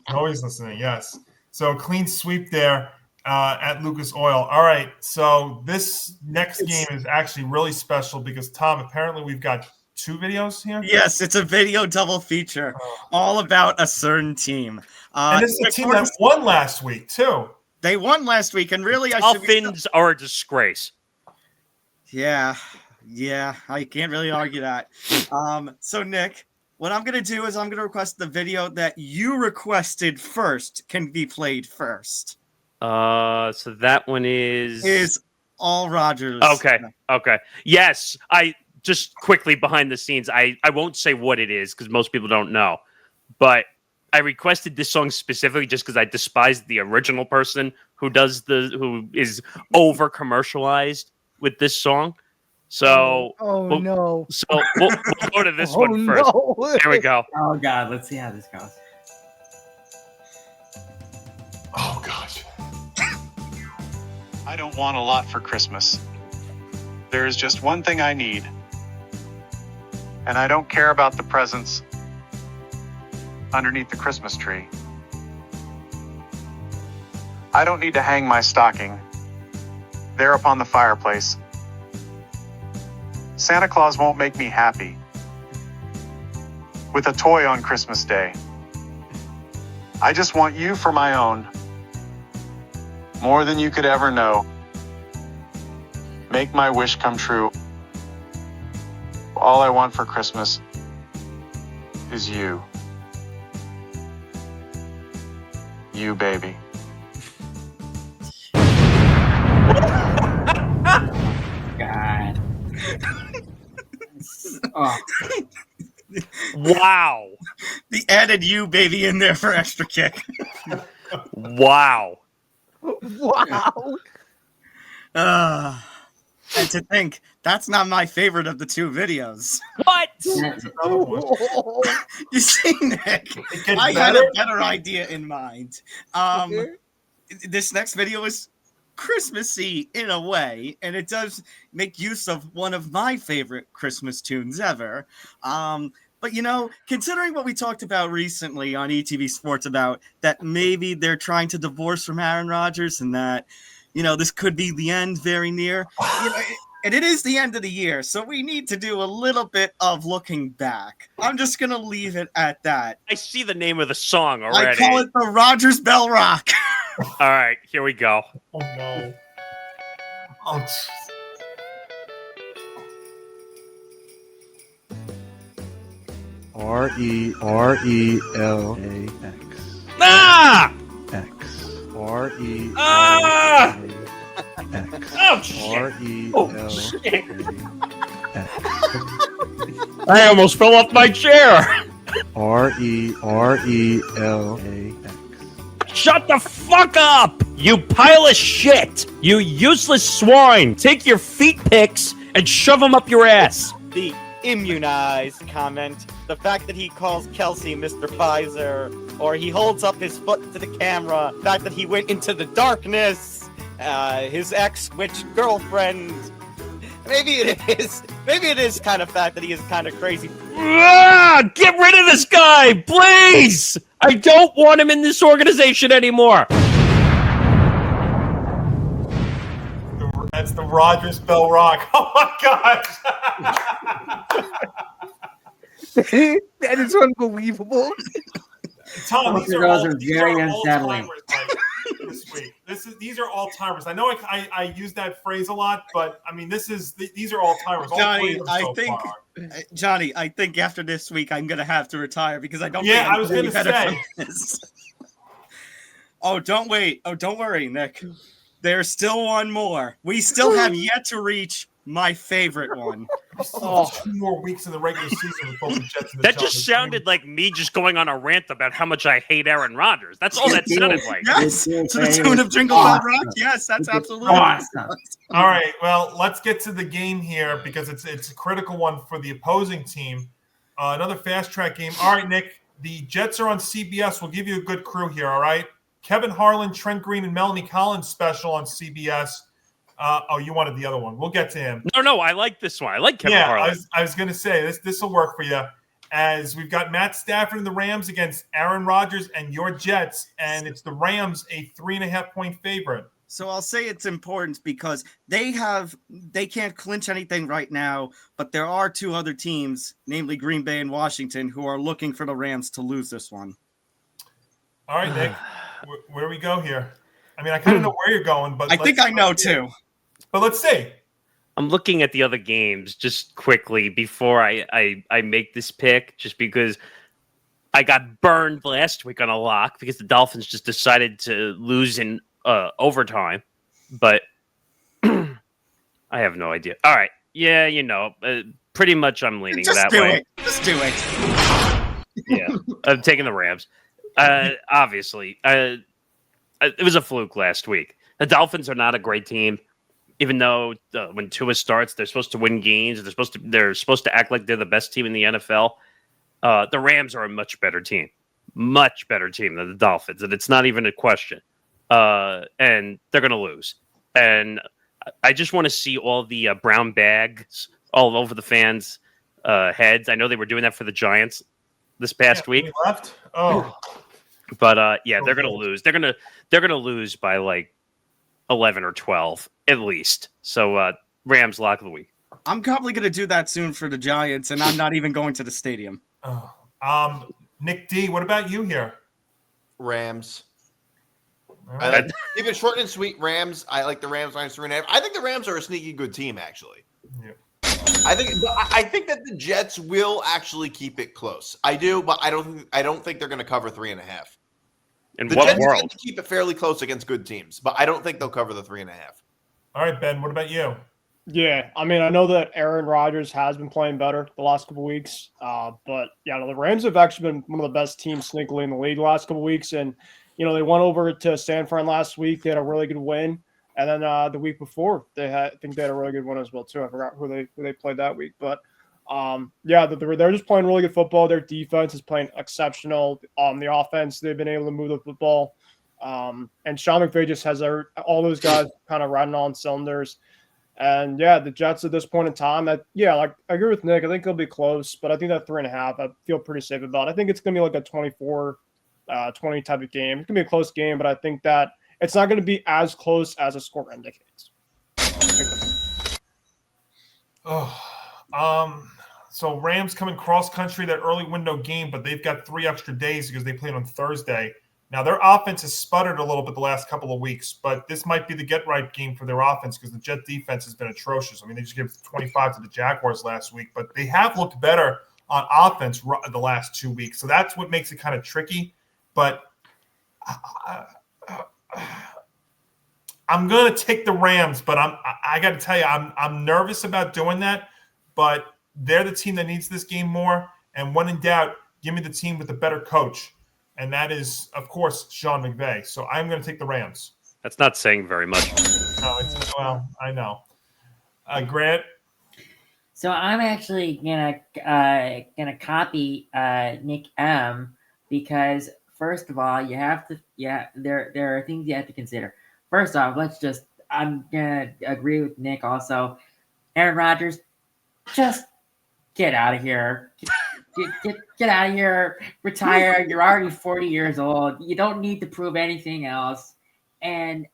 Always listening, yes. So clean sweep there at Lucas Oil. All right, so this next game is actually really special because, Tom, apparently we've got 2 videos here. Yes, it's a video double feature, all about a certain team. And this is a team that won last week, too. They won last week, and really, Dolphins are a disgrace. Yeah, I can't really argue that. So Nick, what I'm gonna do is I'm gonna request the video that you requested first can be played first. So that one is all Rodgers. Okay. Yes, I just quickly behind the scenes. I won't say what it is because most people don't know, but I requested this song specifically just because I despise the original person who is over commercialized with this song. So we'll go to this one first. No. Here we go. Oh God, let's see how this goes. Oh, gosh. I don't want a lot for Christmas. There is just one thing I need. And I don't care about the presents underneath the Christmas tree. I don't need to hang my stocking there upon the fireplace. Santa Claus won't make me happy with a toy on Christmas Day. I just want you for my own, more than you could ever know. Make my wish come true. All I want for Christmas is you. You, baby. God. Oh, Wow. The added "you" baby in there for extra kick. Wow. Wow. And to think that's not my favorite of the 2 videos. What? Another one. You see, Nick, It gets I had better. a better idea in mind. This next video is Christmassy in a way, and it does make use of one of my favorite Christmas tunes ever. But considering what we talked about recently on ETB Sports about that maybe they're trying to divorce from Aaron Rodgers and that this could be the end very near. And it is the end of the year, so we need to do a little bit of looking back. I'm just gonna leave it at that. I see the name of the song already. I call it the Rodgers Bell Rock. All right, here we go. Oh, no. Oh, jeez. RELAX. Ah! X. RELAX. Ah! Oh, shit. I almost fell off my chair. RELAX. Shut the fuck up! You pile of shit! You useless swine! Take your feet pics and shove them up your ass! The immunized comment, the fact that he calls Kelsey Mr. Pfizer, or he holds up his foot to the camera, the fact that he went into the darkness, his ex-witch girlfriend. Maybe it is kind of fact that he is kind of crazy. Ah, get rid of this guy, please! I don't want him in this organization anymore. That's the Rodgers Bell Rock. Oh, my gosh. That is unbelievable. Tom, Both these of are those all, are these very are unsettling. all-timers, like, this week. These are all-timers. I know I use that phrase a lot, but, I mean, these are all-timers. All Johnny, three of them I so think far. Johnny, I think after this week I'm gonna have to retire because I don't. Yeah, think I'm I was any gonna better say. from this. Oh, don't wait. Oh, don't worry, Nick. There's still one more. We still have yet to reach my favorite one. We still have 2 more weeks in the regular season with both the Jets and the That Chargers. just sounded like me just going on a rant about how much I hate Aaron Rodgers. That's all that sounded like. Yes, to the tune of Jingle Bell Rock. Yes, that's absolutely. Awesome. All right, well, let's get to the game here because it's a critical one for the opposing team. Another fast track game. All right, Nick, the Jets are on CBS. We'll give you a good crew here, all right? Kevin Harlan, Trent Green, and Melanie Collins special on CBS. You wanted the other one. We'll get to him. No, I like this one. I like Kevin Harlan. I was going to say, this will work for you. As we've got Matt Stafford and the Rams against Aaron Rodgers and your Jets, and it's the Rams a 3.5-point favorite. So I'll say it's important because they can't clinch anything right now, but there are 2 other teams, namely Green Bay and Washington, who are looking for the Rams to lose this one. All right, Nick, where do we go here? I mean, I kind of know where you're going, but I think I know too. But let's see. I'm looking at the other games just quickly before I make this pick, just because I got burned last week on a lock because the Dolphins just decided to lose in overtime. But I have no idea. All right. Yeah, pretty much I'm leaning that way. Just do it. Yeah, I'm taking the Rams. Obviously. It was a fluke last week. The Dolphins are not a great team. Even though when Tua starts, they're supposed to win games. They're supposed to act like they're the best team in the NFL. The Rams are a much better team than the Dolphins, and it's not even a question. And they're going to lose. And I just want to see all the brown bags all over the fans' heads. I know they were doing that for the Giants this past week. Left. Oh, but they're going to lose. They're going to lose by like 11 or 12 at least. So Rams lock of the week. I'm probably going to do that soon for the Giants, and I'm not even going to the stadium. Nick D, what about you here? Rams. Right. Keep it short and sweet. Rams. I like the Rams minus 3.5. I think the Rams are a sneaky good team, actually. Yeah. I think that the Jets will actually keep it close. I do, but I don't think they're going to cover 3.5. In the what Jets world? tend to keep it fairly close against good teams, but I don't think they'll cover the 3.5. All right, Ben, what about you? Yeah, I mean, I know that Aaron Rodgers has been playing better the last couple of weeks, but yeah, the Rams have actually been one of the best teams sneakily in the league the last couple of weeks, and they went over to San Fran last week. They had a really good win, and then the week before I think they had a really good one as well too. I forgot who they played that week, but they're just playing really good football. Their defense is playing exceptional. The offense, they've been able to move the football, and Sean McVay just has all those guys kind of riding on cylinders. And yeah, the Jets at this point in time, I agree with Nick. I think it'll be close, but I think that 3.5, I feel pretty safe about. I think it's going to be like a 24-20 type of game. It's going to be a close game, but I think that it's not going to be as close as a score indicates. So Rams coming cross country, that early window game, but they've got 3 extra days because they played on Thursday. Now, their offense has sputtered a little bit the last couple of weeks, but this might be the get-right game for their offense because the Jet defense has been atrocious. I mean, they just gave 25 to the Jaguars last week, but they have looked better on offense the last 2 weeks. So that's what makes it kind of tricky. But I'm going to take the Rams, but I got to tell you, I'm nervous about doing that, but they're the team that needs this game more. And when in doubt, give me the team with the better coach. And that is, of course, Sean McVay. So I'm going to take the Rams. That's not saying very much. No, I know. Grant? So I'm actually gonna copy Nick M because first of all, there are things you have to consider. First off, I'm gonna agree with Nick also. Aaron Rodgers, just get out of here. Get out of here. Retire. You're already 40 years old. You don't need to prove anything else. And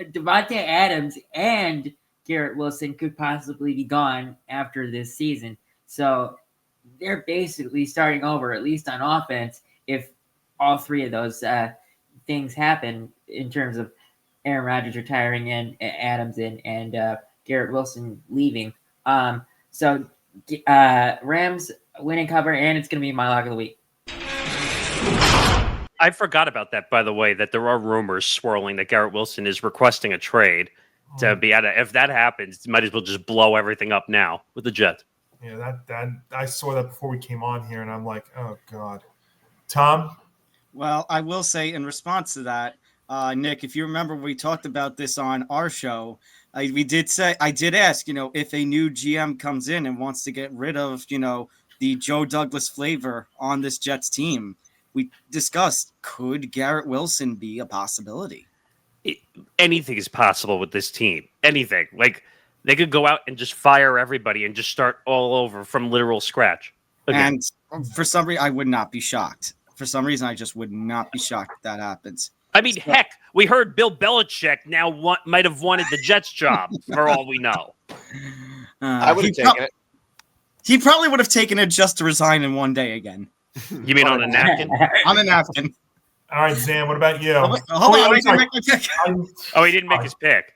Devontae Adams and Garrett Wilson could possibly be gone after this season. So they're basically starting over, at least on offense, if all 3 of those things happen in terms of Aaron Rodgers retiring and Adams and Garrett Wilson leaving. So Rams win and cover, and it's going to be my lock of the week. I forgot about that, by the way, that there are rumors swirling that Garrett Wilson is requesting a trade to be out of. If that happens, you might as well just blow everything up now with the Jets. Yeah, that I saw that before we came on here, and I'm like, oh God. Tom? Well, I will say in response to that, Nick, if you remember, we talked about this on our show. I did ask, if a new GM comes in and wants to get rid of, the Joe Douglas flavor on this Jets team, we discussed, could Garrett Wilson be a possibility? Anything is possible with this team. Anything. Like, they could go out and just fire everybody and just start all over from literal scratch. Again. And for some reason, I would not be shocked. For some reason, I just would not be shocked if that happens. I mean, heck, we heard Bill Belichick might have wanted the Jets job for all we know. I would have taken it. He probably would have taken it just to resign in one day again. You mean on a napkin? On a napkin. All right, Zan, what about you? Hold on, I didn't make my pick. Oh, he didn't make his pick.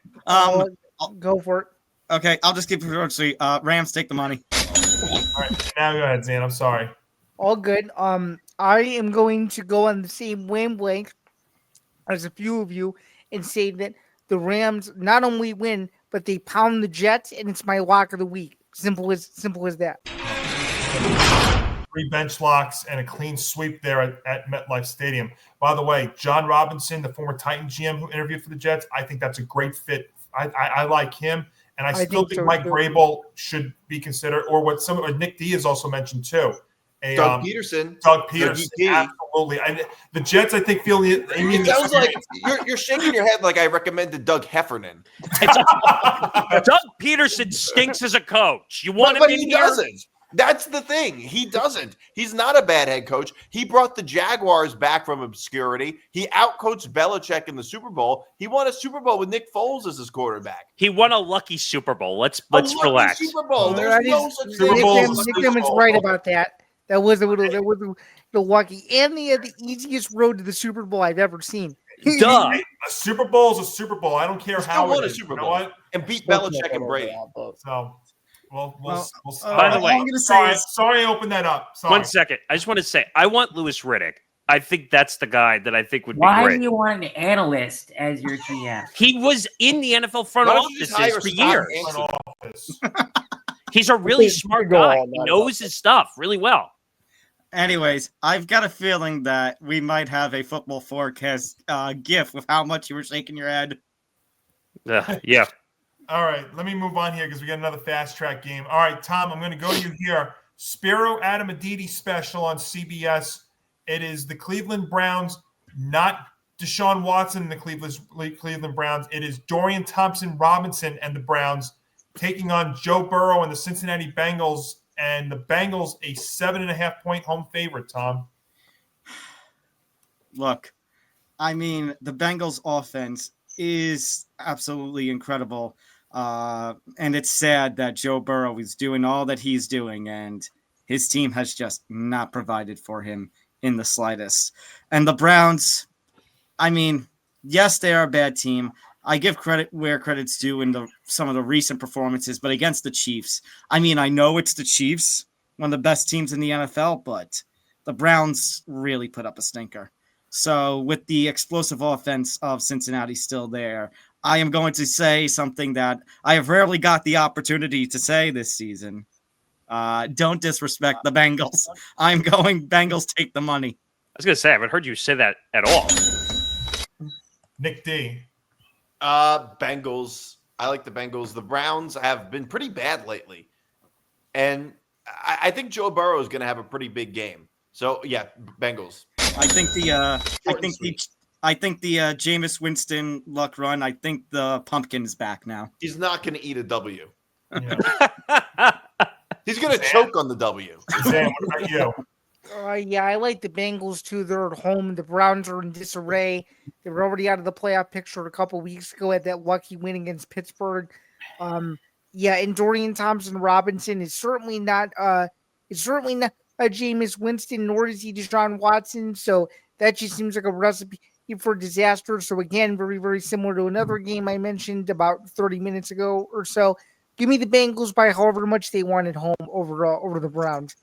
Go for it. Okay, I'll just keep it short. So, Rams take the money. All right, now go ahead, Zan. I'm sorry. All good. I am going to go on the same wavelength as a few of you and say that the Rams not only win, but they pound the Jets, and it's my lock of the week. Simple as that. 3 bench locks and a clean sweep there at MetLife Stadium. By the way, John Robinson, the former Titan GM who interviewed for the Jets, I think that's a great fit. I like him, and I still think Mike Vrabel should be considered, or what Nick D has also mentioned too. Doug Peterson. Doug Peterson, absolutely. The Jets, I think, feel the. It sounds like you're shaking your head like I recommended Doug Heffernan. Doug Peterson stinks as a coach. You want him in he here? Doesn't. That's the thing. He doesn't. He's not a bad head coach. He brought the Jaguars back from obscurity. He outcoached Belichick in the Super Bowl. He won a Super Bowl with Nick Foles as his quarterback. He won a lucky Super Bowl. Let's relax. Super Bowl. There's no such thing. Nick is right about that. That was a little lucky, and they had the easiest road to the Super Bowl I've ever seen. Duh. A Super Bowl is a Super Bowl. I don't care how won it a is. Super You know Bowl what? and beat Belichick and Brady. So, we'll by the way, sorry, I opened that up. Sorry. 1 second. I just want to say, I want Louis Riddick. I think that's the guy that I think would be Why great. do you want an analyst as your GM? He was in the NFL front offices for years. He's a really smart guy. He knows his stuff really well. Anyways, I've got a feeling that we might have a football forecast gif with how much you were shaking your head. Yeah. All right, let me move on here because we got another fast track game. All right, Tom, I'm going to go to you here. Spiro Adamadides special on CBS. It is the Cleveland Browns, not Deshaun Watson and the Cleveland Browns. It is Dorian Thompson-Robinson and the Browns taking on Joe Burrow and the Cincinnati Bengals. And the Bengals, a 7.5-point home favorite, Tom. Look, I mean, the Bengals offense is absolutely incredible. And it's sad that Joe Burrow is doing all that he's doing, and his team has just not provided for him in the slightest. And the Browns, I mean, yes, they are a bad team. I give credit where credit's due in some of the recent performances, but against the Chiefs, I mean, I know it's the Chiefs, one of the best teams in the NFL, but the Browns really put up a stinker. So with the explosive offense of Cincinnati still there, I am going to say something that I have rarely got the opportunity to say this season. Don't disrespect the Bengals. I'm going Bengals take the money. I was going to say, I haven't heard you say that at all. Nick D. Bengals. I like the Bengals. The Browns have been pretty bad lately. And I think Joe Burrow is going to have a pretty big game. So, yeah, Bengals. I think the Jameis Winston luck run, I think the pumpkin is back now. He's not going to eat a W. Yeah. He's going to choke on the W. Sam, what about you? Yeah, I like the Bengals too. They're at home. The Browns are in disarray. They were already out of the playoff picture a couple weeks ago at that lucky win against Pittsburgh. And Dorian Thompson-Robinson is certainly not Jameis Winston, nor is he Deshaun Watson. So that just seems like a recipe for disaster. So again, very, very similar to another game I mentioned about 30 minutes ago or so. Give me the Bengals by however much they want at home over the Browns.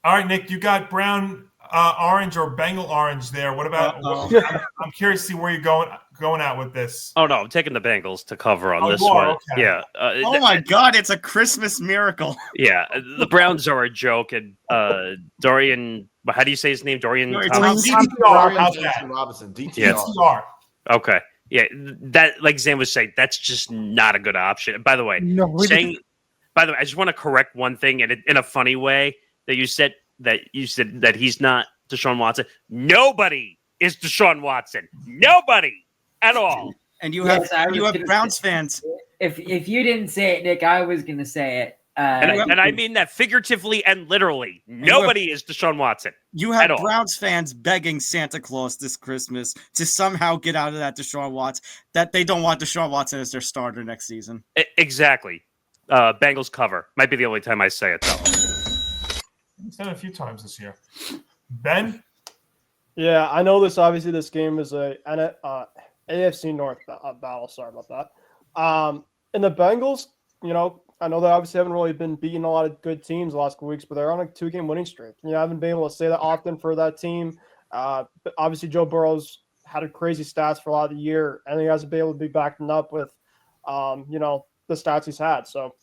All right, Nick, you got Brown orange or Bengal orange there. What about? I'm curious to see where you're going at with this. Oh no, I'm taking the Bengals to cover on this you are? one. Okay. Yeah. Oh my God, it's a Christmas miracle. Yeah, the Browns are a joke, and Dorian. How do you say his name? Dorian Dorian Thompson. Thompson. Robinson, DTR. Yeah. DTR. Okay. Yeah, that like Zan was saying, that's just not a good option. And by the way, by the way, I just want to correct one thing in a funny way that you said that he's not Deshaun Watson. Nobody is Deshaun Watson. Nobody at all. And you have Browns fans. If you didn't say it, Nick, I was going to say it. And I mean that figuratively and literally. Nobody is Deshaun Watson. You have Browns fans begging Santa Claus this Christmas to somehow get out of that Deshaun Watson, that they don't want Deshaun Watson as their starter next season. Exactly. Bengals cover. Might be the only time I say it, though. He's done it a few times this year. Ben? Yeah, I know this. Obviously, this game is a AFC North battle. Sorry about that. And the Bengals, I know they obviously haven't really been beating a lot of good teams the last couple weeks, but they're on a 2-game winning streak. I haven't been able to say that often for that team. But obviously, Joe Burrow's had a crazy stats for a lot of the year, and he hasn't been able to be backing up with, the stats he's had. So,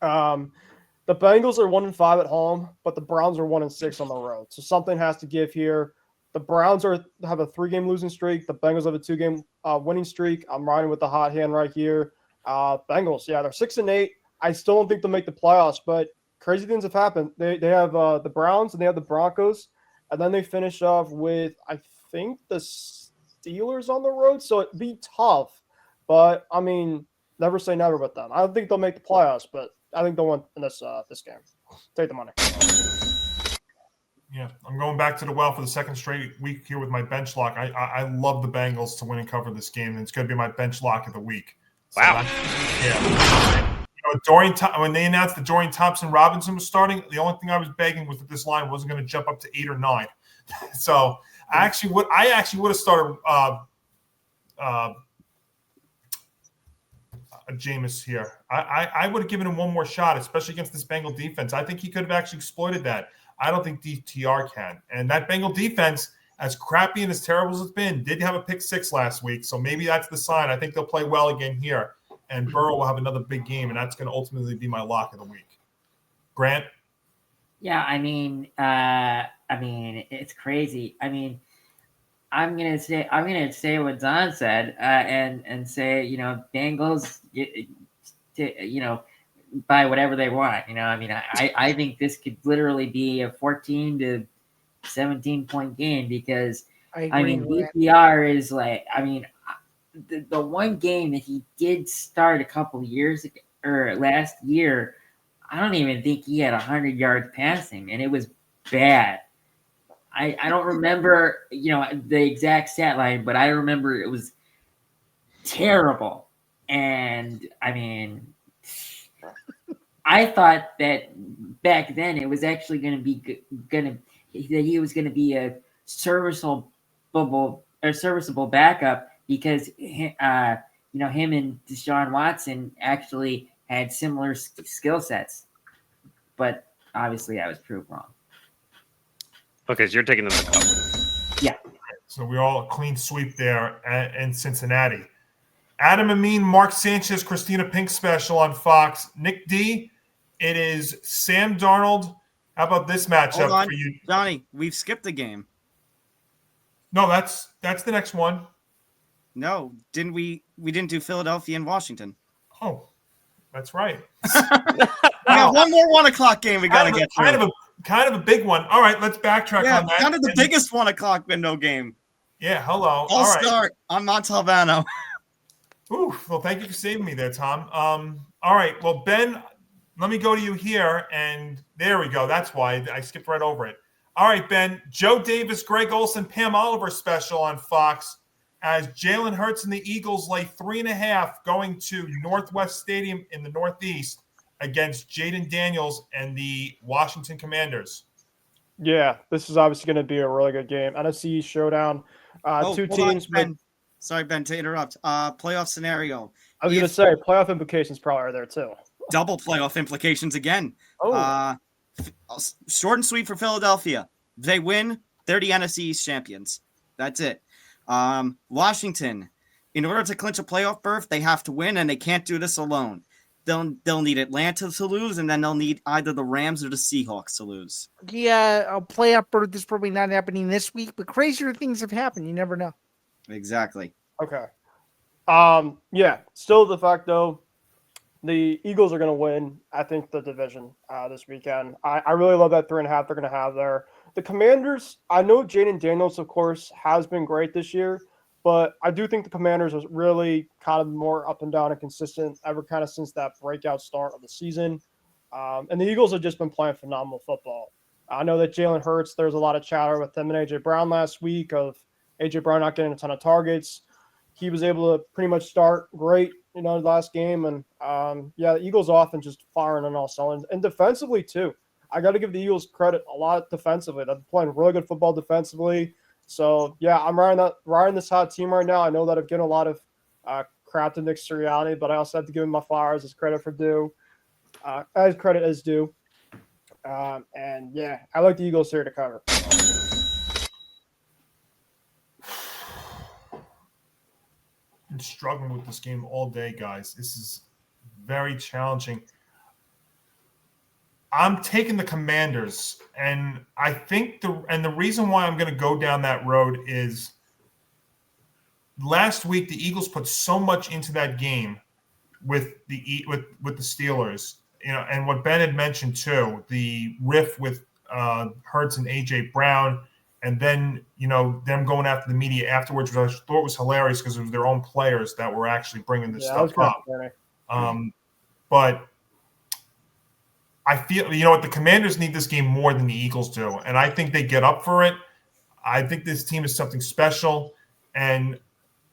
the Bengals are 1-5 at home, but the Browns are 1-6 on the road. So something has to give here. The Browns have a 3-game losing streak. The Bengals have a 2-game winning streak. I'm riding with the hot hand right here. Bengals, yeah, they're 6-8. I still don't think they'll make the playoffs, but crazy things have happened. They have the Browns and they have the Broncos, and then they finish off with, I think, the Steelers on the road. So it'd be tough, but I mean, never say never with them. I don't think they'll make the playoffs, but I think they'll win in this game. Take the money. Yeah, I'm going back to the well for the second straight week here with my bench lock. I love the Bengals to win and cover this game, and it's going to be my bench lock of the week. So wow. When they announced that Dorian Thompson Robinson was starting, the only thing I was begging was that this line wasn't going to jump up to 8 or 9. So I actually would have started Jameis here. I would have given him one more shot, especially against this Bengal defense. I think he could have actually exploited that. I don't think DTR can. And that Bengal defense, as crappy and as terrible as it's been, did have a pick 6 last week. So maybe that's the sign. I think they'll play well again here. And Burrow will have another big game, and that's going to ultimately be my lock of the week. Grant? Yeah, I mean, it's crazy. I mean, I'm gonna say what Don said, and say, Bengals, buy whatever they want. I think this could literally be a 14 to 17 point game because DTR is like, the one game that he did start a couple years ago, or last year, I don't even think he had 100 yards passing, and it was bad. I don't remember, the exact stat line, but I remember it was terrible. And I thought that back then it was actually going to be that he was going to be a serviceable backup because him and Deshaun Watson actually had similar skill sets, but obviously I was proved wrong. Okay, so you're taking them to cover. Yeah. So we're all a clean sweep there in Cincinnati. Adam Amin, Mark Sanchez, Christina Pink special on Fox. Nick D, it is Sam Darnold. How about this matchup for you? Johnny, we've skipped the game. No, that's the next one. No, didn't we? We didn't do Philadelphia and Washington. Oh, that's right. We got one more 1 o'clock game we got to get through. Kind of a big one. All right, let's backtrack on that. Kind of the biggest 1 o'clock window game. Yeah, hello. I'll start on Montalbano. Ooh, well, thank you for saving me there, Tom. All right, well, Ben, let me go to you here, and there we go. That's why I skipped right over it. All right, Ben, Joe Davis, Greg Olson, Pam Oliver special on Fox as Jalen Hurts and the Eagles lay 3.5 going to Northwest Stadium in the Northeast against Jaden Daniels and the Washington Commanders. Yeah, this is obviously going to be a really good game. NFC showdown. Two teams. Sorry, Ben, to interrupt. Playoff scenario. I was going to say playoff implications probably are there too. Double playoff implications again. Oh. Short and sweet for Philadelphia. They win. They're the NFC East champions. That's it. Washington, in order to clinch a playoff berth, they have to win, and they can't do this alone. They'll need Atlanta to lose, and then they'll need either the Rams or the Seahawks to lose. Yeah, a playoff berth is probably not happening this week, but crazier things have happened. You never know. Exactly. Okay. Yeah. Still the fact though, the Eagles are going to win. I think the division this weekend. I really love that 3.5 they're going to have there. The Commanders. I know Jaden Daniels, of course, has been great this year, but I do think the Commanders was really kind of more up and down and consistent ever kind of since that breakout start of the season. And the Eagles have just been playing phenomenal football. I know that Jalen Hurts. There's a lot of chatter with him and AJ Brown last week of AJ Brown not getting a ton of targets. He was able to pretty much start great, last game. And the Eagles offense just firing on all cylinders. And defensively, too. I got to give the Eagles credit a lot defensively. They're playing really good football defensively. So, yeah, I'm riding this hot team right now. I know that I've given a lot of crap to Nick Sirianni, but I also have to give him my flowers as credit due. And, yeah, I like the Eagles here to cover. Been struggling with this game all day, guys. This is very challenging. I'm taking the Commanders, and I think the reason why I'm going to go down that road is last week the Eagles put so much into that game with the Steelers, and what Ben had mentioned too, the riff with Hurts and AJ Brown. And then, them going after the media afterwards, which I thought was hilarious because it was their own players that were actually bringing this stuff up. But I feel, the Commanders need this game more than the Eagles do. And I think they get up for it. I think this team is something special. And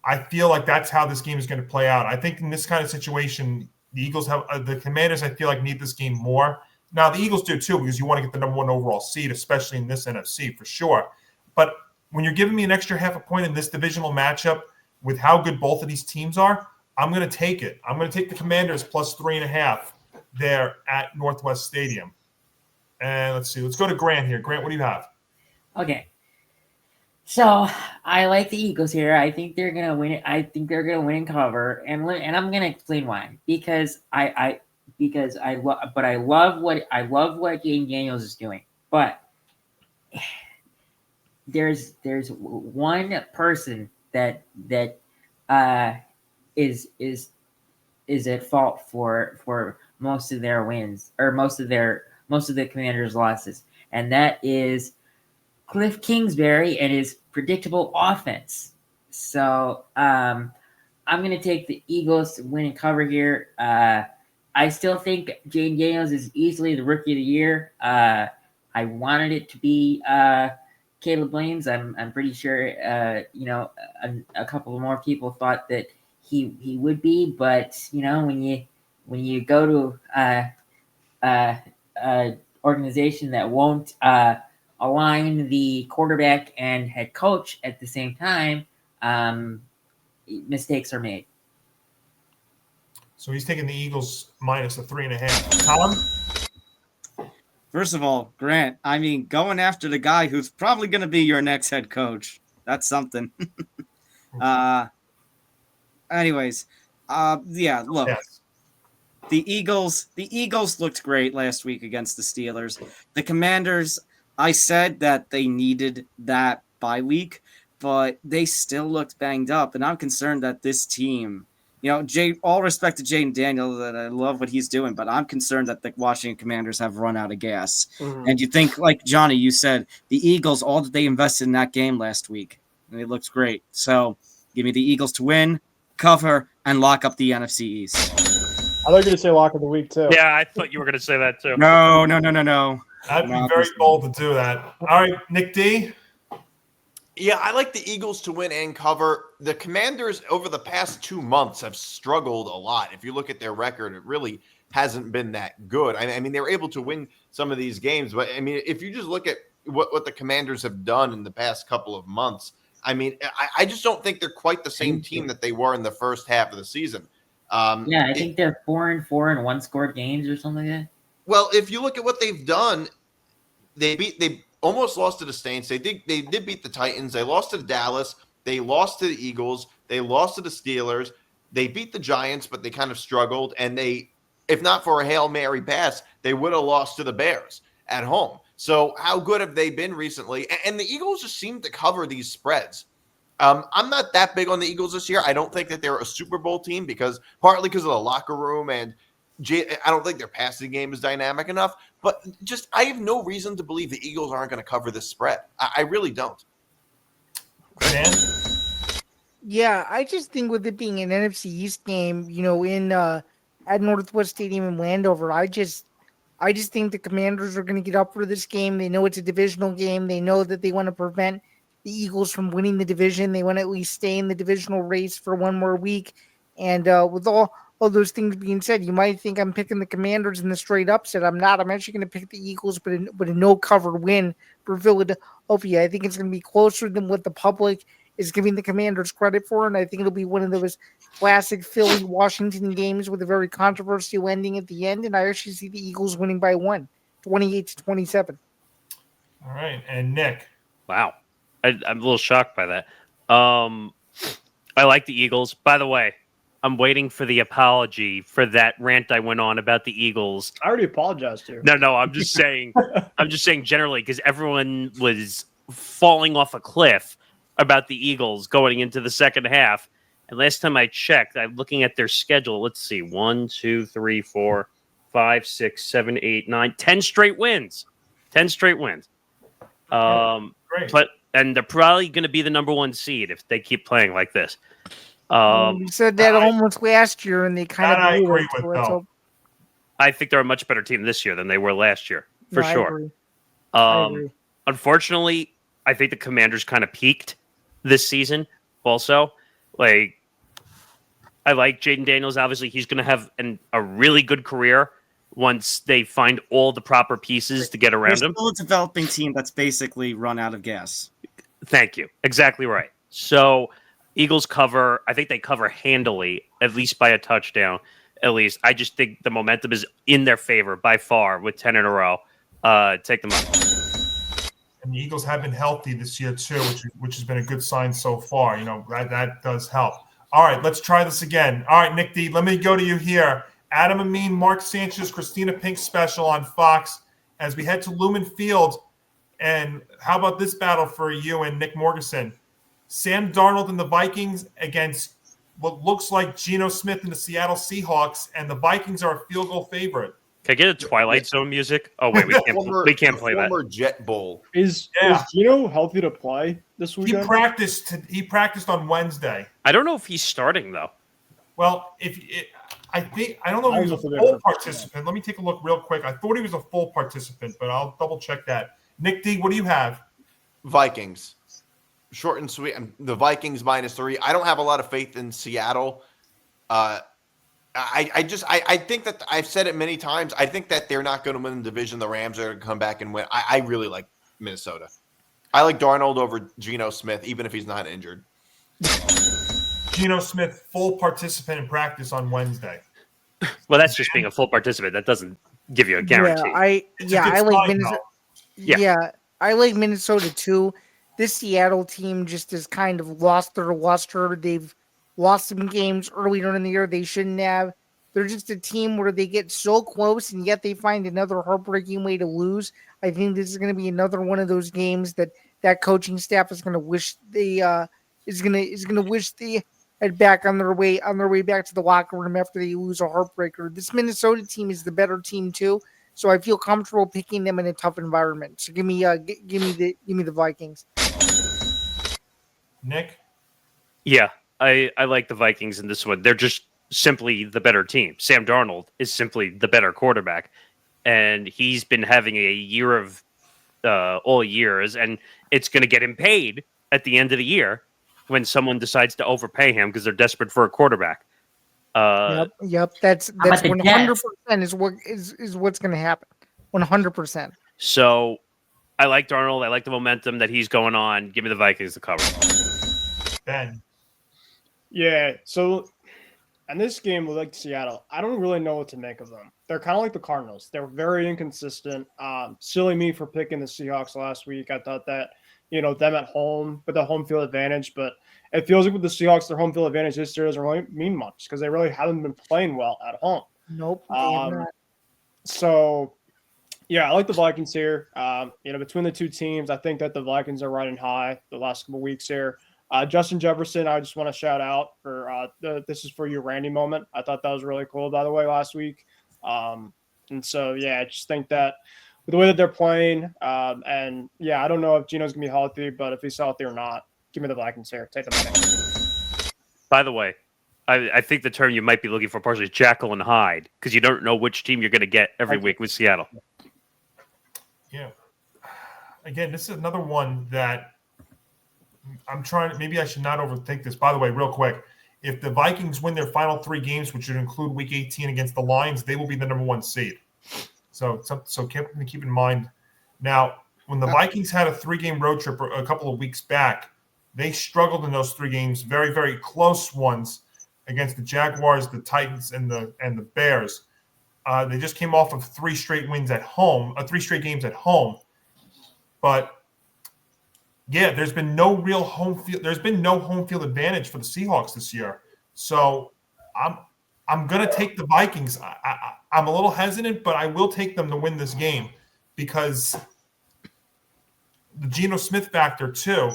I feel like that's how this game is going to play out. I think in this kind of situation, the Commanders, I feel like, need this game more. Now, the Eagles do too, because you want to get the number 1 overall seed, especially in this NFC, for sure. But when you're giving me an extra half a point in this divisional matchup with how good both of these teams are, I'm going to take it. I'm going to take the Commanders plus 3.5 there at Northwest Stadium. And let's see. Let's go to Grant here. Grant, what do you have? Okay. So I like the Eagles here. I think they're going to win it. I think they're going to win and cover. And I'm going to explain why. Because I love what Jaden Daniels is doing. But there's one person that is at fault for most of their wins, or most of the Commanders' losses, and that is Cliff Kingsbury and his predictable offense. So I'm going to take the Eagles to win and cover here. I still think Jaden Daniels is easily the Rookie of the Year. I wanted it to be Caleb Williams. I'm pretty sure a couple more people thought that he would be, but when you go to organization that won't align the quarterback and head coach at the same time, mistakes are made. So he's taking the Eagles minus the 3.5. Tom? First of all, Grant, going after the guy who's probably going to be your next head coach, that's something. Anyways, look, yes. The Eagles looked great last week against the Steelers. The Commanders, I said that they needed that bye week, but they still looked banged up, and I'm concerned that this team, all respect to Jaden Daniels, that I love what he's doing, but I'm concerned that the Washington Commanders have run out of gas. Mm-hmm. And you think, like Johnny, you said, the Eagles, all that they invested in that game last week, and it looks great. So give me the Eagles to win, cover, and lock up the NFC East. I thought you were going to say lock of the week, too. Yeah, I thought you were going to say that, too. No. I'd be very bold to do that. All right, Nick D. Yeah, I like the Eagles to win and cover. The Commanders over the past 2 months have struggled a lot. If you look at their record, it really hasn't been that good. I mean, they were able to win some of these games, but I mean, if you just look at what the Commanders have done in the past couple of months, I mean, I just don't think they're quite the same team that they were in the first half of the season. I think they're 4-4 in one-scored games or something like that. Well, if you look at what they've done, they almost lost to the Saints. They did beat the Titans. They lost to the Dallas. They lost to the Eagles. They lost to the Steelers. They beat the Giants, but they kind of struggled. And they, if not for a Hail Mary pass, they would have lost to the Bears at home. So how good have they been recently? And the Eagles just seem to cover these spreads. I'm not that big on the Eagles this year. I don't think that they're a Super Bowl team partly because of the locker room, and I don't think their passing game is dynamic enough. But just I have no reason to believe the Eagles aren't going to cover this spread. I really don't. Dan? Yeah, I just think with it being an NFC East game, in at Northwest Stadium in Landover, I just think the Commanders are going to get up for this game. They know it's a divisional game. They know that they want to prevent the Eagles from winning the division. They want to at least stay in the divisional race for one more week. And with all those things being said, you might think I'm picking the Commanders in the straight upset. I'm not. I'm actually going to pick the Eagles, but a no-cover win for Philadelphia. I think it's going to be closer than what the public is giving the Commanders credit for, and I think it'll be one of those classic Philly-Washington games with a very controversial ending at the end, and I actually see the Eagles winning by 28-27. All right, and Nick. Wow. I'm a little shocked by that. I like the Eagles. By the way, I'm waiting for the apology for that rant I went on about the Eagles. I already apologized to you. No, I'm just saying. I'm just saying generally because everyone was falling off a cliff about the Eagles going into the second half. And last time I checked, I'm looking at their schedule. Let's see, 1, 2, 3, 4, 5, 6, 7, 8, 9, 10 straight wins. 10 straight wins. Great. And they're probably going to be the number one seed if they keep playing like this. We said that almost last year, and they kind of. I agree with though. I think they're a much better team this year than they were last year, for sure. I agree. Unfortunately, I think the Commanders kind of peaked this season. Also, I like Jaden Daniels. Obviously, he's going to have a really good career once they find all the proper pieces to get around him. Still a developing team that's basically run out of gas. Thank you. Exactly right. So Eagles cover. I think they cover handily, at least by a touchdown. At least I just think the momentum is in their favor by far with 10 in a row. Take them up. And the Eagles have been healthy this year too, which has been a good sign so far. That does help. All right, let's try this again. All right, Nick D, let me go to you here. Adam Amin, Mark Sanchez, Christina Pink special on Fox as we head to Lumen Field. And how about this battle for you and Nick Morgeson? Sam Darnold and the Vikings against what looks like Geno Smith and the Seattle Seahawks, and the Vikings are a field goal favorite. Can I get a Twilight Zone music? Oh, wait, we can't play that. Former Jet Bowl. Is Geno healthy to play this weekend? He practiced on Wednesday. I don't know if he's starting, though. Well, I don't know if he was a full participant. Let me take a look real quick. I thought he was a full participant, but I'll double check that. Nick D, what do you have? Vikings. Short and sweet. The Vikings -3. I don't have a lot of faith in Seattle. I think that I've said it many times. I think that they're not going to win the division. The Rams are going to come back and win. I really like Minnesota. I like Darnold over Geno Smith, even if he's not injured. Geno Smith, full participant in practice on Wednesday. Well, that's just being a full participant. That doesn't give you a guarantee. I like Minnesota. Yeah, I like Minnesota too. This Seattle team just has kind of lost their luster. They've lost some games earlier in the year they shouldn't have. They're just a team where they get so close and yet they find another heartbreaking way to lose. I think this is going to be another one of those games that coaching staff is going to wish they wish they had back on their way back to the locker room after they lose a heartbreaker. This Minnesota team is the better team too, so I feel comfortable picking them in a tough environment. So give me the Vikings. Nick? Yeah, I like the Vikings in this one. They're just simply the better team. Sam Darnold is simply the better quarterback, and he's been having a year of all years, and it's going to get him paid at the end of the year when someone decides to overpay him because they're desperate for a quarterback. Yep. That's 100% is what's going to happen. 100%. So I like Darnold. I like the momentum that he's going on. Give me the Vikings to cover. Ben. Yeah, so And this game with like Seattle, I don't really know what to make of them. They're kind of like the Cardinals. They're very inconsistent. Silly me for picking the Seahawks last week. I thought that, them at home with the home field advantage, but it feels like with the Seahawks, their home field advantage this year doesn't really mean much because they really haven't been playing well at home. Nope. They have not. So, yeah, I like the Vikings here. Between the two teams, I think that the Vikings are riding high the last couple weeks here. Justin Jefferson, I just want to shout out for this is for you, Randy moment. I thought that was really cool, by the way, last week. And so, yeah, I just think that with the way that they're playing, and yeah, I don't know if Gino's going to be healthy, but if he's healthy or not, give me the Vikings here. Take the money. By the way, I think the term you might be looking for partially is Jekyll and Hyde, because you don't know which team you're going to get every week with Seattle. Yeah. Again, this is another one that I'm trying. Maybe I should not overthink this. By the way, real quick, if the Vikings win their final 3 games, which would include Week 18 against the Lions, they will be the number 1 seed. So keep in mind. Now, when the Vikings had a 3-game road trip a couple of weeks back, they struggled in those 3 games, very, very close ones against the Jaguars, the Titans, and the Bears. They just came off of 3 straight wins at home, 3 straight games at home. But yeah, there's been no real home field. There's been no home field advantage for the Seahawks this year. So I'm gonna take the Vikings. I'm a little hesitant, but I will take them to win this game because the Geno Smith factor too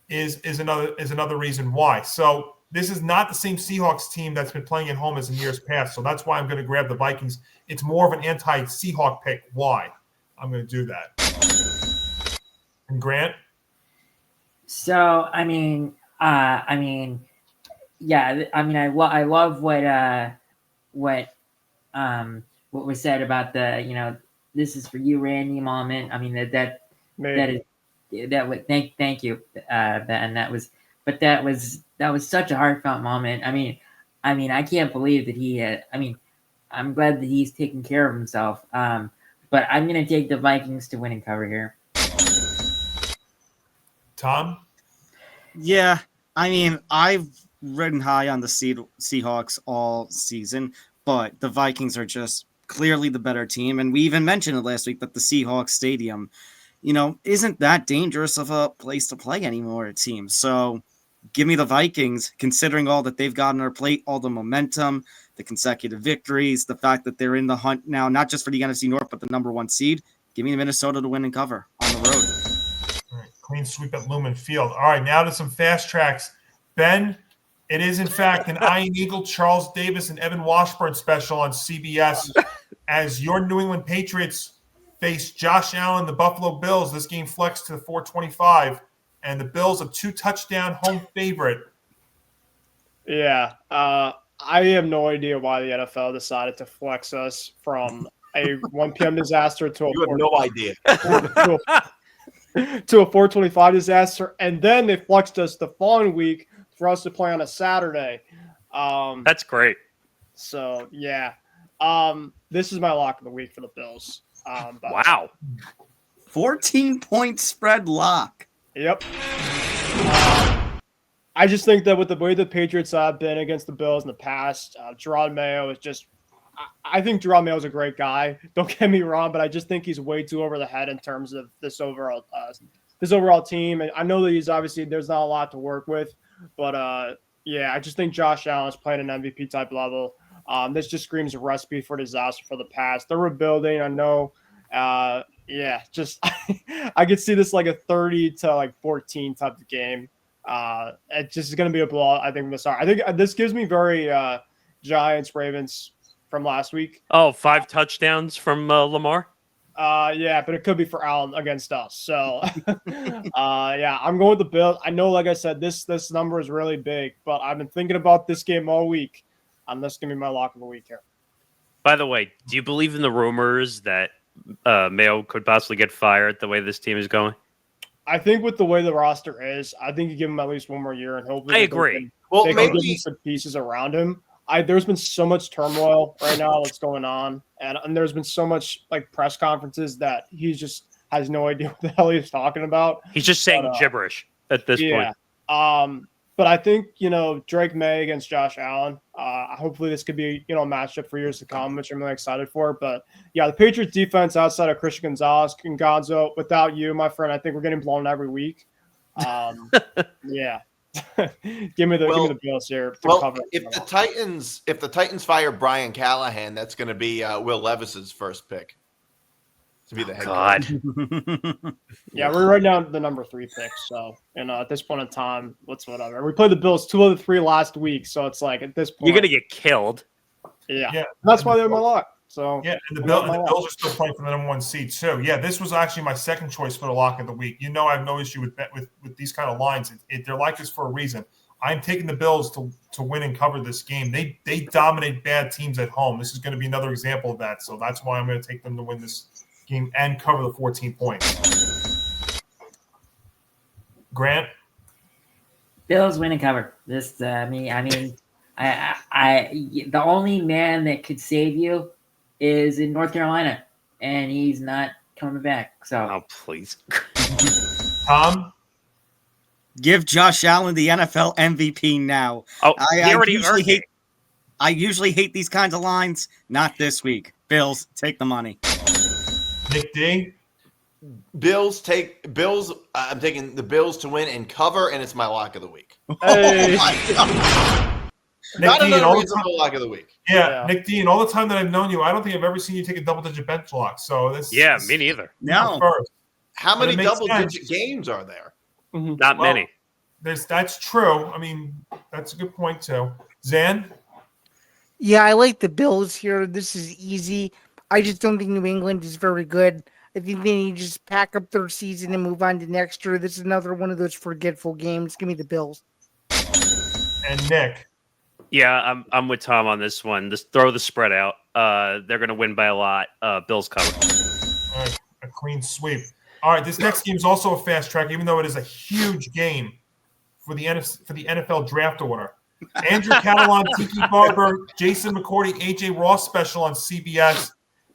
is another reason why. So this is not the same Seahawks team that's been playing at home as in years past. So that's why I'm going to grab the Vikings. It's more of an anti-Seahawk pick. Why? I'm going to do that. And Grant? So I love what was said about the this is for you, Randy moment. I mean that was thank you, and that was such a heartfelt moment. I mean I can't believe that he had. I'm glad that he's taking care of himself. But I'm gonna take the Vikings to win and cover here. Tom? Yeah, I've ridden high on the Seahawks all season, but the Vikings are just clearly the better team. And we even mentioned it last week that the Seahawks Stadium, isn't that dangerous of a place to play anymore, it seems. So give me the Vikings, considering all that they've got on their plate, all the momentum, the consecutive victories, the fact that they're in the hunt now, not just for the NFC North, but the number 1 seed. Give me Minnesota to win and cover on the road. All right, clean sweep at Lumen Field. All right, now to some fast tracks. Ben, it is in fact an Iron Eagle, Charles Davis, and Evan Washburn special on CBS as your New England Patriots face Josh Allen, the Buffalo Bills. This game flexed to 425, and the Bills a 2-touchdown home favorite. Yeah, I have no idea why the NFL decided to flex us from a 1 p.m. disaster to You have no idea. to a 425 disaster, and then they flexed us the following week for us to play on a Saturday. That's great. So yeah, this is my lock of the week for the Bills. Wow, 14-point spread lock. Yep. I just think that with the way the Patriots have been against the Bills in the past, Gerard Mayo is just. I think Gerard Mayo is a great guy. Don't get me wrong, but I just think he's way too over the head in terms of this overall team. And I know that he's obviously there's not a lot to work with, but yeah, I just think Josh Allen is playing an MVP type level. This just screams a recipe for disaster for the past. They're rebuilding. I know. Yeah, just I could see this like a 30-14 type of game. It just is going to be a blowout. I think from the start. I think this gives me very Giants Ravens from last week. Oh, 5 touchdowns from Lamar? Yeah, but it could be for Allen against us. So, yeah, I'm going with the Bills. I know, like I said, this number is really big, but I've been thinking about this game all week. This is going to be my lock of the week here. By the way, do you believe in the rumors that Mayo could possibly get fired the way this team is going? I think with the way the roster is, I think you give him at least 1 more year, and hopefully I agree. They can give him some pieces around him. There's been so much turmoil right now that's going on, and there's been so much like press conferences that he just has no idea what the hell he's talking about. He's just saying gibberish at this point. But I think, Drake May against Josh Allen, hopefully this could be, a matchup for years to come, which I'm really excited for. But yeah, the Patriots defense outside of Christian Gonzalez and Gonzo, without you, my friend, I think we're getting blown every week. Yeah. give me the Bills here. If the Titans fire Brian Callahan, that's going to be Will Levis's first pick to be the head coach. Yeah, we're right now the number 3 pick. So, at this point in time, whatever. We played the Bills 2 of the 3 last week, so it's like at this point you're gonna get killed. Yeah. That's why they're my lock. So yeah, and the Bills are still playing for the number 1 seed too. Yeah, this was actually my second choice for the lock of the week. I have no issue with these kind of lines. They're like this for a reason. I'm taking the Bills to win and cover this game. They dominate bad teams at home. This is going to be another example of that. So that's why I'm going to take them to win this game and cover the 14 points. Grant? Bills win and cover. This, the only man that could save you is in North Carolina, and he's not coming back. So, please, Tom, give Josh Allen the NFL MVP now. I usually hate these kinds of lines. Not this week. Bills, take the money. Nick D. Bills. I'm taking the Bills to win and cover, and it's my lock of the week. Hey. Oh my God. Not another reasonable lock of the week. Yeah, Nick D. And all the time that I've known you, I don't think I've ever seen you take a double-digit bench lock. So this. Yeah, me neither. No. How many double-digit games are there? Not many. That's true. I mean, that's a good point too. Zan? Yeah, I like the Bills here. This is easy. I just don't think New England is very good. I think they need to just pack up their season and move on to next year. This is another one of those forgetful games. Give me the Bills. And Nick? Yeah, I'm with Tom on this one. Just throw the spread out. They're going to win by a lot. Bills cover. All right, a clean sweep. All right, this next game is also a fast track, even though it is a huge game for the NFL draft order. Andrew Catalon, Tiki Barber, Jason McCourty, AJ Ross special on CBS,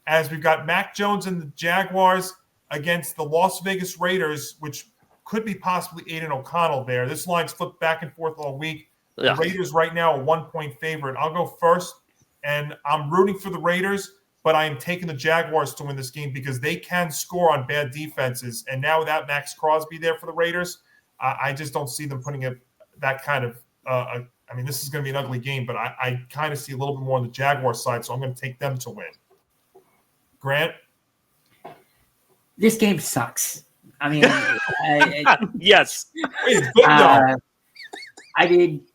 as we've got Mac Jones and the Jaguars against the Las Vegas Raiders, which could be possibly Aiden O'Connell there. This line's flipped back and forth all week. The Raiders right now a 1-point favorite. I'll go first, and I'm rooting for the Raiders, but I am taking the Jaguars to win this game because they can score on bad defenses. And now without Max Crosby there for the Raiders, I just don't see them putting that kind of this is going to be an ugly game, but I kind of see a little bit more on the Jaguar side, so I'm going to take them to win. Grant? This game sucks. I mean, yes. It's good, though. I mean,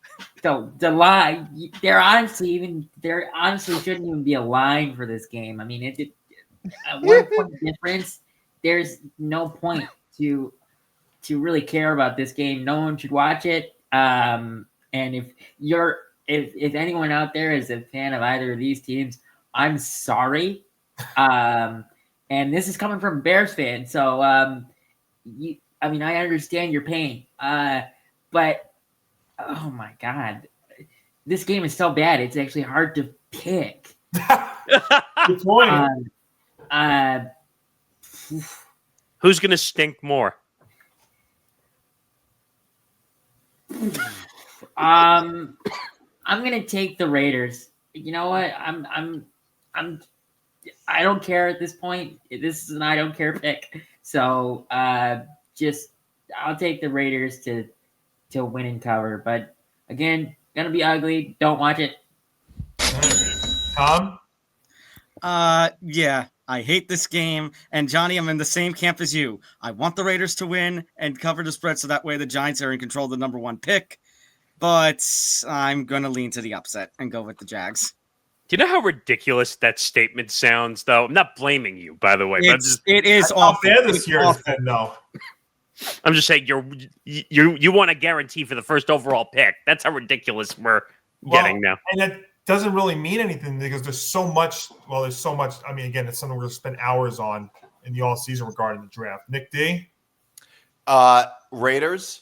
the line, there honestly shouldn't even be a line for this game. I mean, at 1 point difference, there's no point to really care about this game. No one should watch it. And if anyone out there is a fan of either of these teams, I'm sorry. And this is coming from a Bears fan, so I understand your pain. But oh my God, this game is so bad. It's actually hard to pick. Good point. Who's going to stink more? I'm gonna take the Raiders. You know what? I don't care at this point. This is an I don't care pick. So I'll take the Raiders to win and cover. But again, gonna be ugly. Don't watch it. Tom? Yeah, I hate this game. And Johnny, I'm in the same camp as you. I want the Raiders to win and cover the spread so that way the Giants are in control of the number 1 pick. But I'm going to lean to the upset and go with the Jags. Do you know how ridiculous that statement sounds, though? I'm not blaming you, by the way. It is awful. How bad this year has been, though. I'm just saying you want a guarantee for the first overall pick. That's how ridiculous we're getting now. And that doesn't really mean anything because there's so much. I mean, again, it's something we're going to spend hours on in the all season regarding the draft. Nick D? Raiders.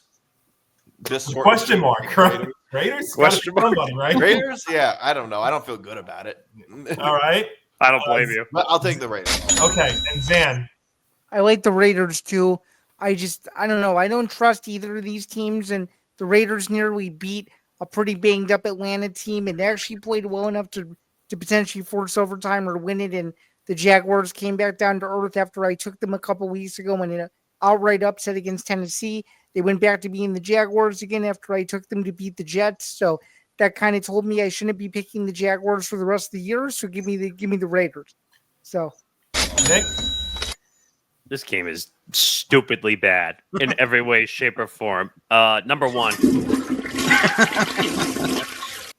Question mark, right? Raiders? Question mark. Somebody, right? Raiders? Yeah, I don't know. I don't feel good about it. All right. I don't blame you. I'll take the Raiders. Okay, and Zan? I like the Raiders too. I don't know. I don't trust either of these teams, and the Raiders nearly beat a pretty banged up Atlanta team and actually played well enough to potentially force overtime or win it. And the Jaguars came back down to earth after I took them a couple weeks ago in an outright upset against Tennessee. They went back to being the Jaguars again after I took them to beat the Jets. So that kind of told me I shouldn't be picking the Jaguars for the rest of the year. So give me the Raiders. So Nick? This game is stupidly bad in every way, shape, or form. Number one.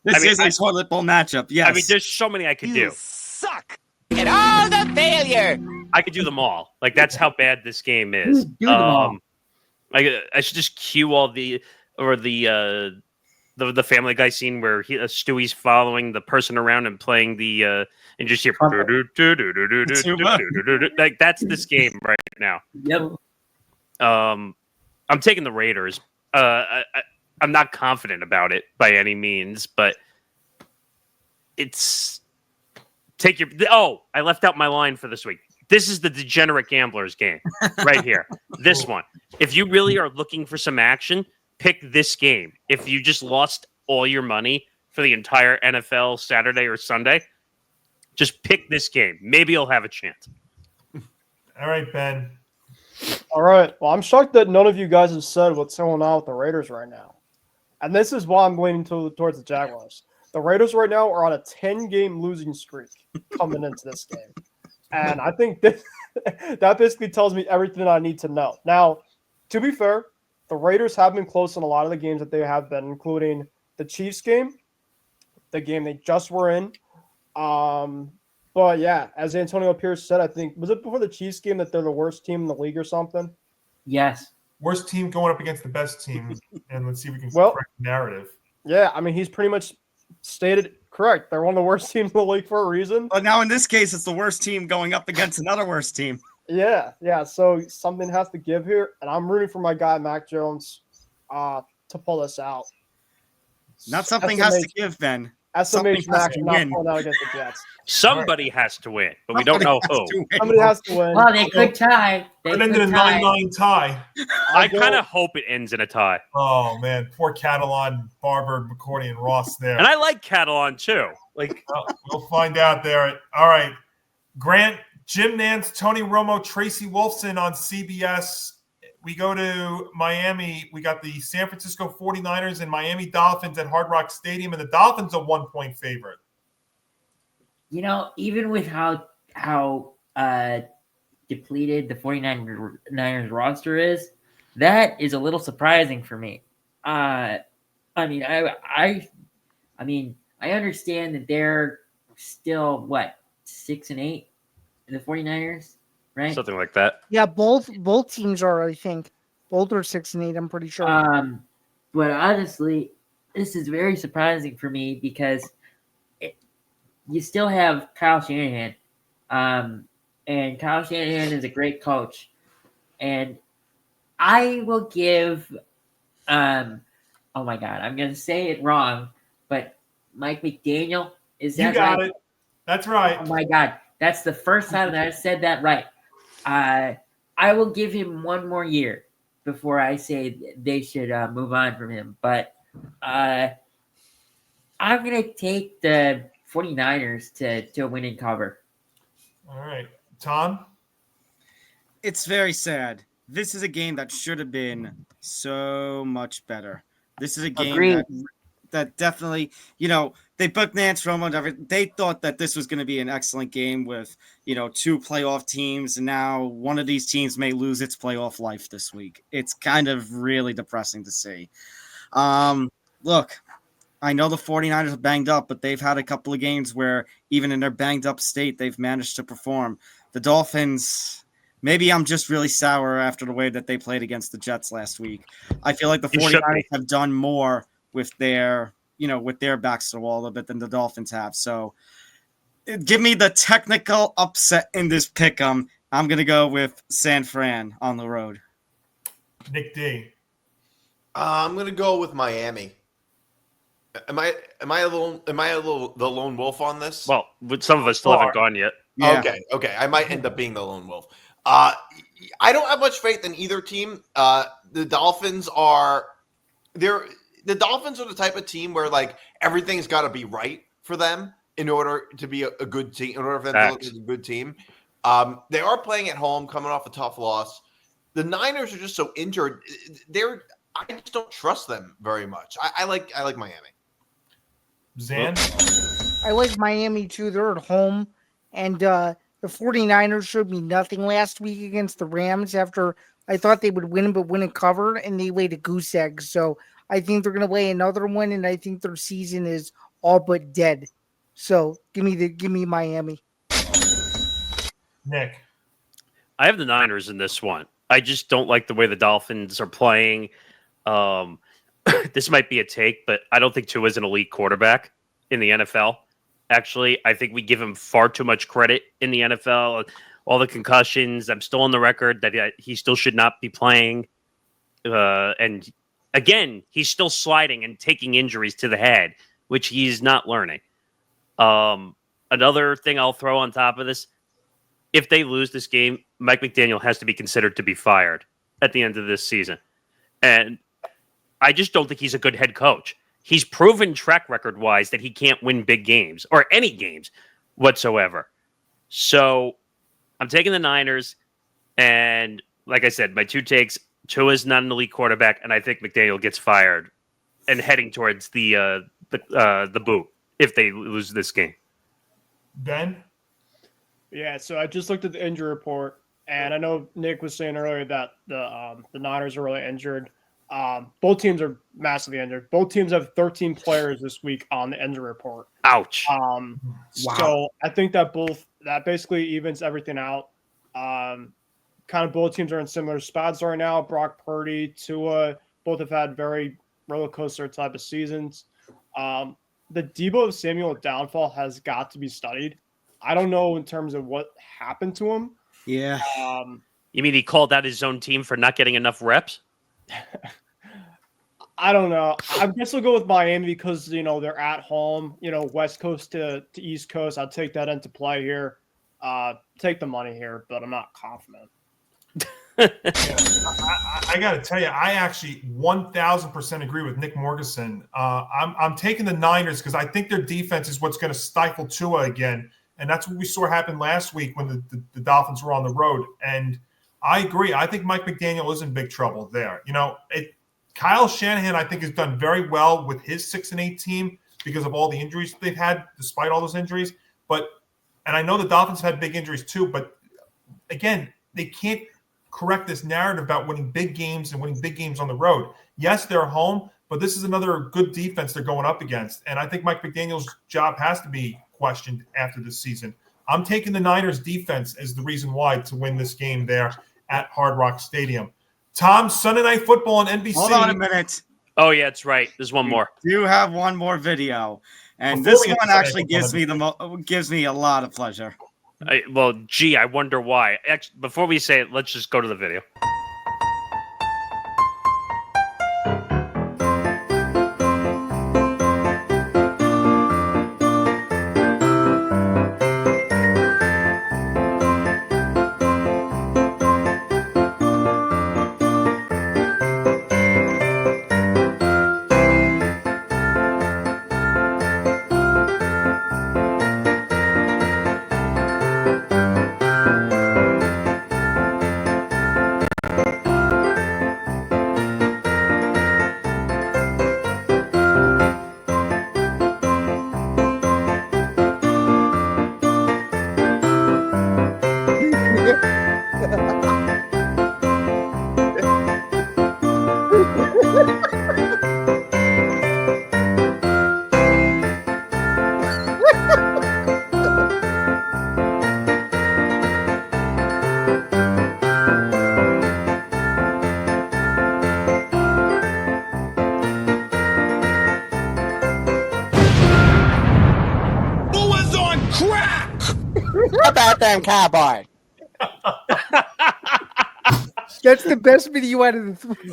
This is a toilet bowl matchup. Yes. I mean, there's so many I could do. Suck at all the failure. I could do them all. Like, that's how bad this game is. Do them all. I should just cue all the Family Guy scene where Stewie's following the person around and playing the and just hear like that's this game right now. Yep. I'm taking the Raiders. I'm not confident about it by any means, but it's take your. Oh, I left out my line for this week. This is the degenerate gamblers game right here. This one. If you really are looking for some action, pick this game. If you just lost all your money for the entire NFL Saturday or Sunday, just pick this game. Maybe you'll have a chance. All right, Ben. All right. Well, I'm shocked that none of you guys have said what's going on with the Raiders right now. And this is why I'm leaning towards the Jaguars. The Raiders right now are on a 10-game losing streak coming into this game. And I think that basically tells me everything I need to know. Now, to be fair, the Raiders have been close in a lot of the games that they have been, including the Chiefs game, the game they just were in. But yeah, as Antonio Pierce said, I think, was it before the Chiefs game that they're the worst team in the league or something? Yes. Worst team going up against the best team, and let's see if we can correct the narrative. Yeah, I mean, he's pretty much stated correct. They're one of the worst teams in the league for a reason. But now in this case, it's the worst team going up against another worst team. Yeah. So something has to give here, and I'm rooting for my guy Mac Jones to pull this out. Not something has to give, Ben. SMH Mac not pulling out against the Jets. Somebody has to win, but we don't know who. Somebody has to win. Well, they could tie. It ended in a 9-9 tie. I kind of hope it ends in a tie. Oh, man. Poor Catalan, Barber, McCourty, and Ross there. And I like Catalan, too. Like, we'll find out there. All right. Grant, Jim Nance, Tony Romo, Tracy Wolfson on CBS. We go to Miami. We got the San Francisco 49ers and Miami Dolphins at Hard Rock Stadium, and the Dolphins a 1-point favorite. You know, even with how depleted the 49ers roster is, that is a little surprising for me. I mean, I understand that they're still 6-8 in the 49ers, right? something like that. yeah, both teams are. I think both are 6-8. I'm pretty sure. But honestly, this is very surprising for me because you still have Kyle Shanahan, and Kyle Shanahan is a great coach, and I will give, oh my God, I'm going to say it wrong, but Mike McDaniel, is that right? You got it. That's right. Oh my God, that's the first time that I've said that right. I will give him one more year before I say they should move on from him, but I'm going to take the 49ers to win and cover. All right. Tom? It's very sad. This is a game that should have been so much better. This is a game that definitely, they booked Nance Romo and everything. They thought that this was going to be an excellent game with, 2 playoff teams, and now one of these teams may lose its playoff life this week. It's kind of really depressing to see. Look, I know the 49ers are banged up, but they've had a couple of games where even in their banged up state, they've managed to perform. The Dolphins, maybe I'm just really sour after the way that they played against the Jets last week. I feel like the 49ers have done more with their backs to the wall a little bit than the Dolphins have. So give me the technical upset in this pick'em. I'm going to go with San Fran on the road. Nick D. I'm going to go with Miami. Am I the lone wolf on this? Well, some of us still haven't gone yet. Yeah. Okay. I might end up being the lone wolf. I don't have much faith in either team. The Dolphins are the Dolphins are the type of team where like everything's got to be right for them in order to be a good team, in order for them to look like a good team. They are playing at home, coming off a tough loss. The Niners are just so injured. I just don't trust them very much. I like Miami. Zan? I like Miami too. They're at home. And the 49ers showed me nothing last week against the Rams after I thought they would win, but wouldn't cover, and they laid a goose egg. So I think they're going to lay another one, and I think their season is all but dead. So give me Miami. Nick? I have the Niners in this one. I just don't like the way the Dolphins are playing. This might be a take, but I don't think Tua is an elite quarterback in the NFL. Actually, I think we give him far too much credit in the NFL. All the concussions. I'm still on the record that he still should not be playing. And again, he's still sliding and taking injuries to the head, which he's not learning. Another thing I'll throw on top of this, if they lose this game, Mike McDaniel has to be considered to be fired at the end of this season. And I just don't think he's a good head coach. He's proven track record-wise that he can't win big games or any games whatsoever. So I'm taking the Niners, and like I said, my two takes, Tua's not an elite quarterback, and I think McDaniel gets fired and heading towards the boot if they lose this game. Ben? Yeah, so I just looked at the injury report, and I know Nick was saying earlier that the Niners are really injured. Both teams are massively injured. Both teams have 13 players this week on the injury report. Ouch. So I think that basically evens everything out. Kind of both teams are in similar spots right now. Brock Purdy, Tua, both have had very roller coaster type of seasons. The Deebo Samuel downfall has got to be studied. I don't know in terms of what happened to him. Yeah. You mean he called out his own team for not getting enough reps? I don't know. I guess we'll go with Miami because, they're at home, West Coast to East Coast. I'll take that into play here. Take the money here, but I'm not confident. I got to tell you, I actually 1,000% agree with Nick Morgeson. I'm taking the Niners because I think their defense is what's going to stifle Tua again. And that's what we saw happen last week when the Dolphins were on the road. And I agree. I think Mike McDaniel is in big trouble there. Kyle Shanahan, I think, has done very well with his 6-8 team because of all the injuries they've had, despite all those injuries. And I know the Dolphins have had big injuries too, but again, they can't correct this narrative about winning big games and winning big games on the road. Yes, they're home, but this is another good defense they're going up against. And I think Mike McDaniel's job has to be questioned after this season. I'm taking the Niners defense as the reason why to win this game there at Hard Rock Stadium. Tom, Sunday Night Football on NBC. Hold on a minute. Oh, yeah, that's right. There's one more. We do have one more video. And Before this we get one to actually Sunday gives me a lot of pleasure. I wonder why. Before we say it, let's just go to the video. About them cowboy. That's the best video out of the three.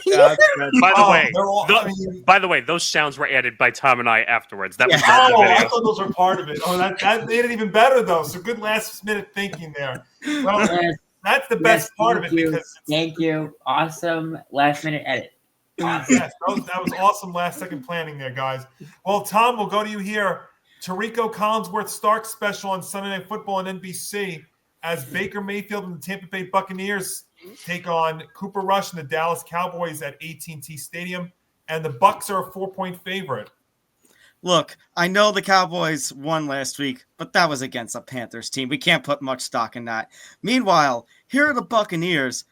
By the way, those sounds were added by Tom and I afterwards. That was not Oh, the I video. thought those were part of it. Oh, that made it even better, though. So good last-minute thinking there. Well, Yes, that's the best part of it because Thank you. Awesome last minute edit. Yes, that was awesome last-second planning there, guys. Well, Tom, we'll go to you here. Tarico Collinsworth Stark special on Sunday Night Football on NBC as Baker Mayfield and the Tampa Bay Buccaneers take on Cooper Rush and the Dallas Cowboys at AT&T Stadium, and the Bucs are a 4-point favorite. Look, I know the Cowboys won last week, but that was against a Panthers team. We can't put much stock in that. Meanwhile, here are the Buccaneers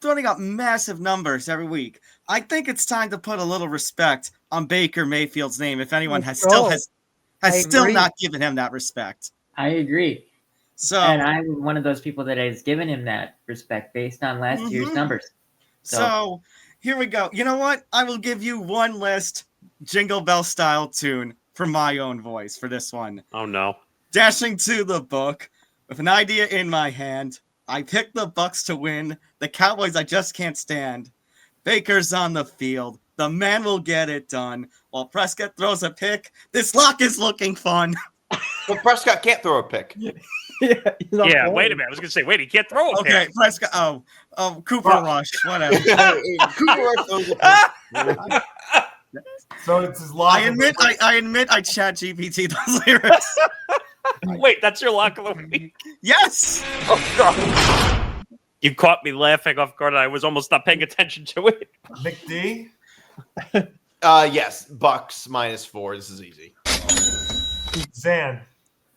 throwing out massive numbers every week. I think it's time to put a little respect on Baker Mayfield's name if anyone has still not given him that respect. I agree. So, and I'm one of those people that has given him that respect based on last year's numbers. So here we go. You know what? I will give you one last Jingle Bell style tune for my own voice for this one. Oh no. Dashing to the book with an idea in my hand. I picked the Bucs to win. The Cowboys I just can't stand. Baker's on the field. The man will get it done. While Prescott throws a pick, this lock is looking fun. But Prescott can't throw a pick. Yeah, wait a minute. I was going to say, wait, he can't throw a pick. Okay, Prescott. Cooper Rush, whatever. Cooper Rush throws a pick. So it's his lock. I admit I chat GPT those lyrics. Wait, that's your lock of the week? Yes. Oh God. You caught me laughing off guard. I was almost not paying attention to it. Nick D. Yes, Bucs -4. This is easy. Zan.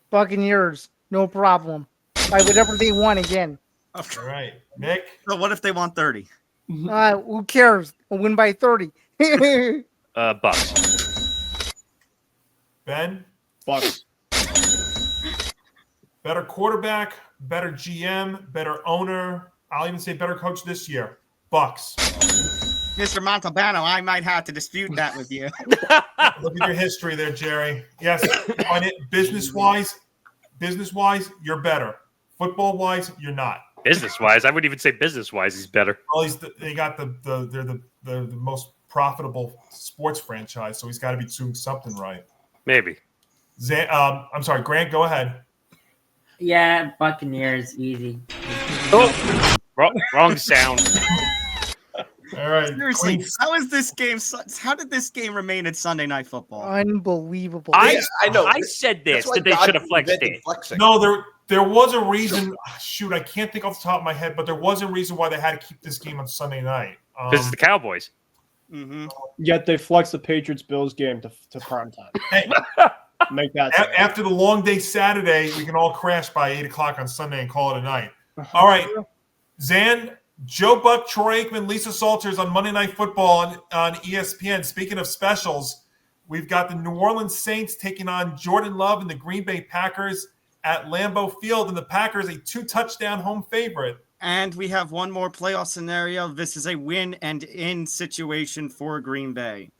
Buccaneers, no problem. By whatever they want again. All right, Nick. So what if they want 30? Who cares? We'll win by 30. Bucs. Ben. Bucs. Better quarterback, better GM, better owner. I'll even say better coach this year. Bucs. Mr. Montalbano, I might have to dispute that with you. Look at your history there, Jerry. Yes, business-wise, you're better. Football-wise, you're not. Business-wise, I wouldn't even say business-wise he's better. Well, they got they're the most profitable sports franchise, so he's got to be doing something right. Maybe. I'm sorry, Grant, go ahead. Yeah, Buccaneers, easy. Oh, wrong sound. All right. Seriously, how did this game remain at Sunday Night Football? Unbelievable. I know. I said this, that they should have flexed it. No, there was a reason. Shoot, I can't think off the top of my head, but there was a reason why they had to keep this game on Sunday night. Because it's the Cowboys. Mm-hmm. Yet they flexed the Patriots-Bills game to prime time. Hey, Make that after the long day Saturday, we can all crash by 8 o'clock on Sunday and call it a night. All right, Zan, Joe Buck, Troy Aikman, Lisa Salters on Monday Night Football on ESPN. Speaking of specials, we've got the New Orleans Saints taking on Jordan Love and the Green Bay Packers at Lambeau Field, and the Packers a 2-touchdown home favorite. And we have one more playoff scenario. This is a win and in situation for Green Bay.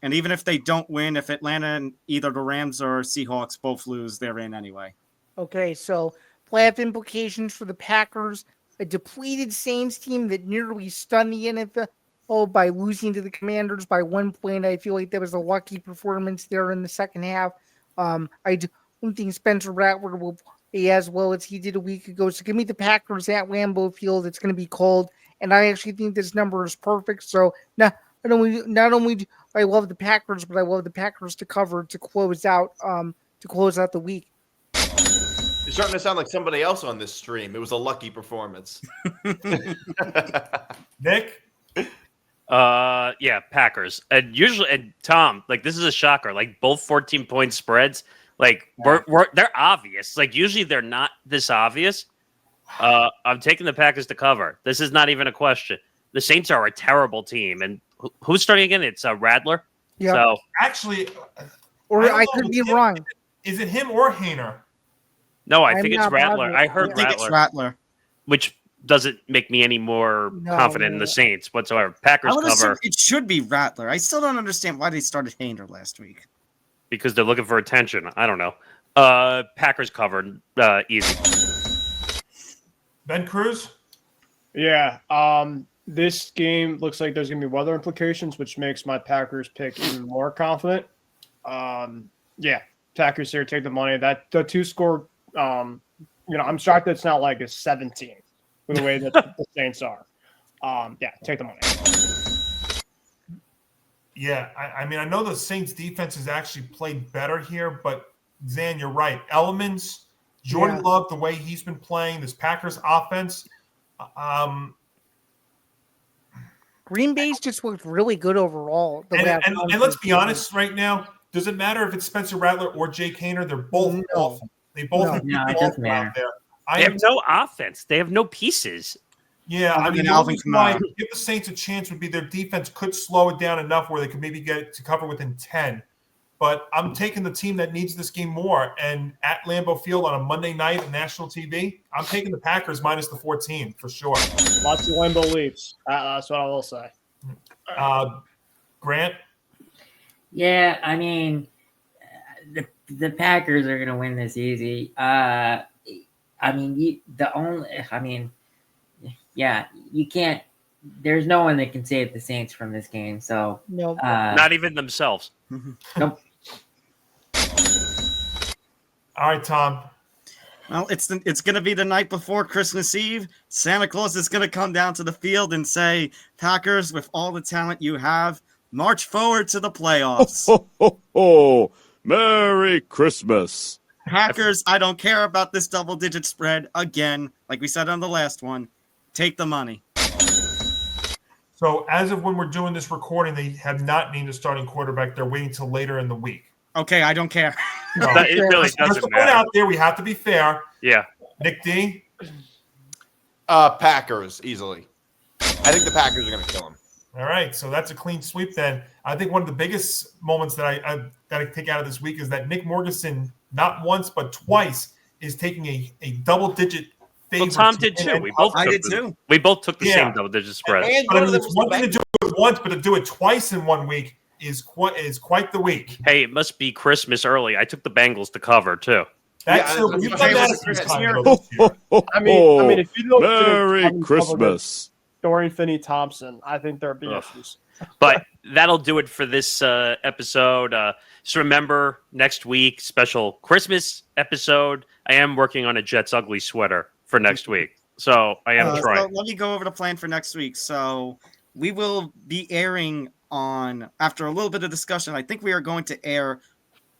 And even if they don't win, if Atlanta and either the Rams or Seahawks both lose, they're in anyway. Okay, so playoff implications for the Packers. A depleted Saints team that nearly stunned the NFL by losing to the Commanders by 1 point. I feel like that was a lucky performance there in the second half. I don't think Spencer Rattler will play as well as he did a week ago. So give me the Packers at Lambeau Field. It's going to be cold. And I actually think this number is perfect. So not only do I love the Packers, but I love the Packers to cover to close out the week. You're starting to sound like somebody else on this stream. It was a lucky performance. Nick? Yeah, Packers. And Tom, like, this is a shocker. Like, both 14-point spreads, like, they're obvious. Like, usually they're not this obvious. I'm taking the Packers to cover. This is not even a question. The Saints are a terrible team. And who's starting again? It's Rattler. Yeah. So Actually, I could be wrong. Is it him or Hainer? No, I think it's Rattler. I heard I think Rattler. it's Rattler. Which doesn't make me any more confident in the Saints whatsoever. Packers cover. It should be Rattler. I still don't understand why they started Hainer last week. Because they're looking for attention. I don't know. Packers covered. Easy. Ben Cruz? Yeah. This game looks like there's going to be weather implications, which makes my Packers pick even more confident. Yeah, Packers here, take the money. The two-score, I'm shocked that it's not like a 17 with the way that the Saints are. Yeah, take the money. Yeah, I mean, I know the Saints defense has actually played better here, but Zan, you're right. Elements, Jordan Love, the way he's been playing, this Packers offense. Green Bay's just looked really good overall. And let's be honest right now, does it matter if it's Spencer Rattler or Jake Hayner? They're both awful. They both have No, it people doesn't out matter. there. They have no offense. They have no pieces. Yeah, I mean, the Alvin only reason why Kamara. give the Saints a chance would be their defense could slow it down enough where they could maybe get it to cover within 10. But I'm taking the team that needs this game more. And at Lambeau Field on a Monday night on national TV, I'm taking the Packers minus the 14 for sure. Lots of Lambeau leaps. That's what I will say. Grant? Yeah, I mean, the Packers are going to win this easy. You can't. There's no one that can save the Saints from this game. So No. Not even themselves. Nope. All right, Tom. Well, it's going to be the night before Christmas Eve. Santa Claus is going to come down to the field and say, Packers, with all the talent you have, march forward to the playoffs. Ho, Merry Christmas. Packers, I don't care about this double-digit spread. Again, like we said on the last one, take the money. So as of when we're doing this recording, they have not named a starting quarterback. They're waiting till later in the week. Okay, I don't care. No. It really Let's doesn't put matter. out there. We have to be fair. Yeah. Nick D? Packers, easily. I think the Packers are going to kill him. All right, so that's a clean sweep then. I think one of the biggest moments that I've got to take out of this week is that Nick Morganson, not once but twice, is taking a double-digit favorite. Well, Tom did too. We both took the same double-digit spread. And But I one of mean, them it's was one the thing to do it once, but to do it twice in 1 week is quite the week. Hey, it must be Christmas early. I took the Bengals to cover too. That's Yeah, you've done that a few Christmas times miracle. though this year. I mean, if you don't Merry Christmas. Dorian Finney-Thompson, I think there are big issues. But that'll do it for this episode. So remember, next week, special Christmas episode. I am working on a Jets ugly sweater for next week. So I am trying. So let me go over the plan for next week. So we will be airing on, after a little bit of discussion, I think we are going to air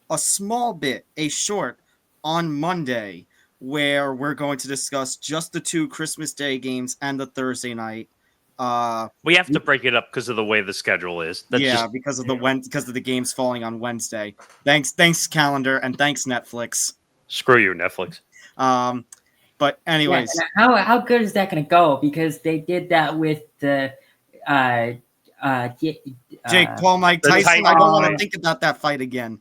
a small bit, a short, on Monday, where we're going to discuss just the 2 Christmas Day games and the Thursday night. We have to break it up because of the way the schedule is. Because of the games falling on Wednesday. Thanks calendar, and thanks Netflix. Screw you, Netflix. But anyways, Yeah, how good is that going to go? Because they did that with the Jake Paul, Mike the Tyson. I don't want to Titan- think about that fight again.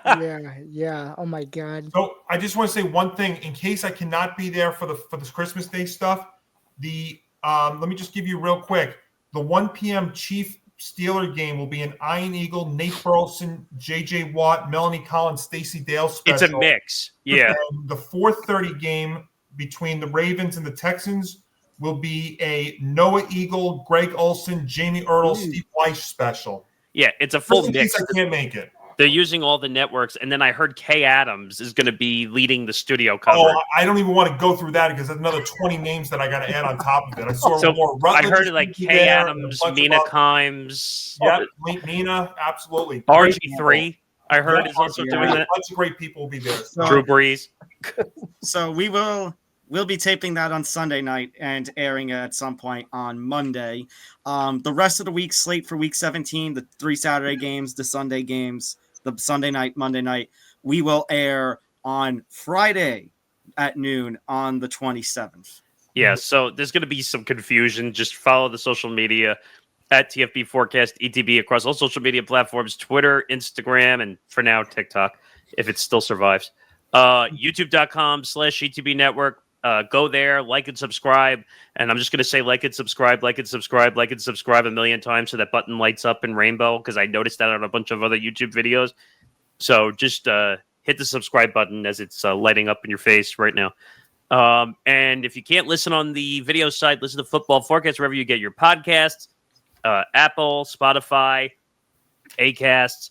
Yeah. Oh my God. So I just want to say one thing in case I cannot be there for this Christmas Day stuff. Let me just give you real quick. The 1 p.m. Chief Steeler game will be an Iron Eagle, Nate Burleson, J.J. Watt, Melanie Collins, Stacey Dale special. It's a mix. Yeah. And the 4:30 game between the Ravens and the Texans will be a Noah Eagle, Greg Olson, Jamie Ertl, Steve Weiss special. Yeah, it's a full Just in case mix. I can't make it. They're using all the networks, and then I heard Kay Adams is going to be leading the studio coverage. Oh, I don't even want to go through that because there's another 20 names that I got to add on top of it. I saw So more. I Rutledge heard is like gonna be Kay there, and a Adams, bunch of Mina other- Kimes, Yep, Mina, absolutely. RG3. I heard is also doing A that. bunch of great people will be there. Drew Brees. So we'll be taping that on Sunday night and airing it at some point on Monday. The rest of the week slate for week 17, the 3 Saturday games, the Sunday games, the Sunday night, Monday night, we will air on Friday at noon on the 27th. Yeah, so there's going to be some confusion. Just follow the social media at TFB Forecast ETB across all social media platforms, Twitter, Instagram, and for now, TikTok, if it still survives. YouTube.com/ETB Network. Go there, like and subscribe. And I'm just going to say like and subscribe a million times so that button lights up in rainbow because I noticed that on a bunch of other YouTube videos. So just hit the subscribe button as it's lighting up in your face right now. And if you can't listen on the video side, listen to Football Forecast wherever you get your podcasts. Apple, Spotify, Acast.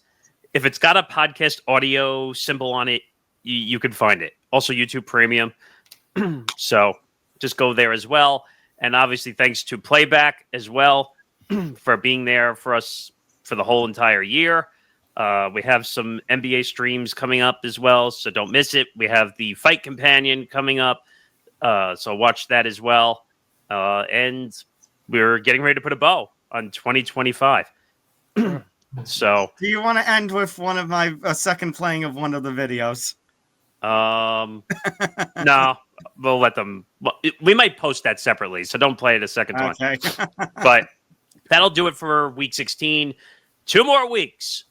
If it's got a podcast audio symbol on it, you can find it. Also, YouTube Premium. So just go there as well. And obviously, thanks to Playback as well for being there for us for the whole entire year. We have some NBA streams coming up as well, so don't miss it. We have the Fight Companion coming up, so watch that as well. And we're getting ready to put a bow on 2025. So, do you want to end with one of my second playing of one of the videos? No, we'll let them. Well, we might post that separately, so don't play it a second time. Okay. But that'll do it for Week 16. 2 more weeks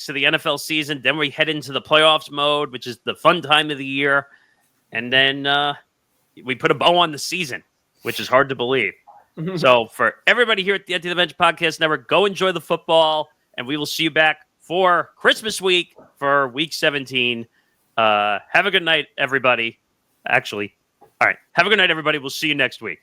of the NFL season. Then we head into the playoffs mode, which is the fun time of the year. And then we put a bow on the season, which is hard to believe. So for everybody here at the Empty the Bench Podcast Network, go enjoy the football, and we will see you back for Christmas week for Week 17. Have a good night, everybody. Actually, all right. Have a good night, everybody. We'll see you next week.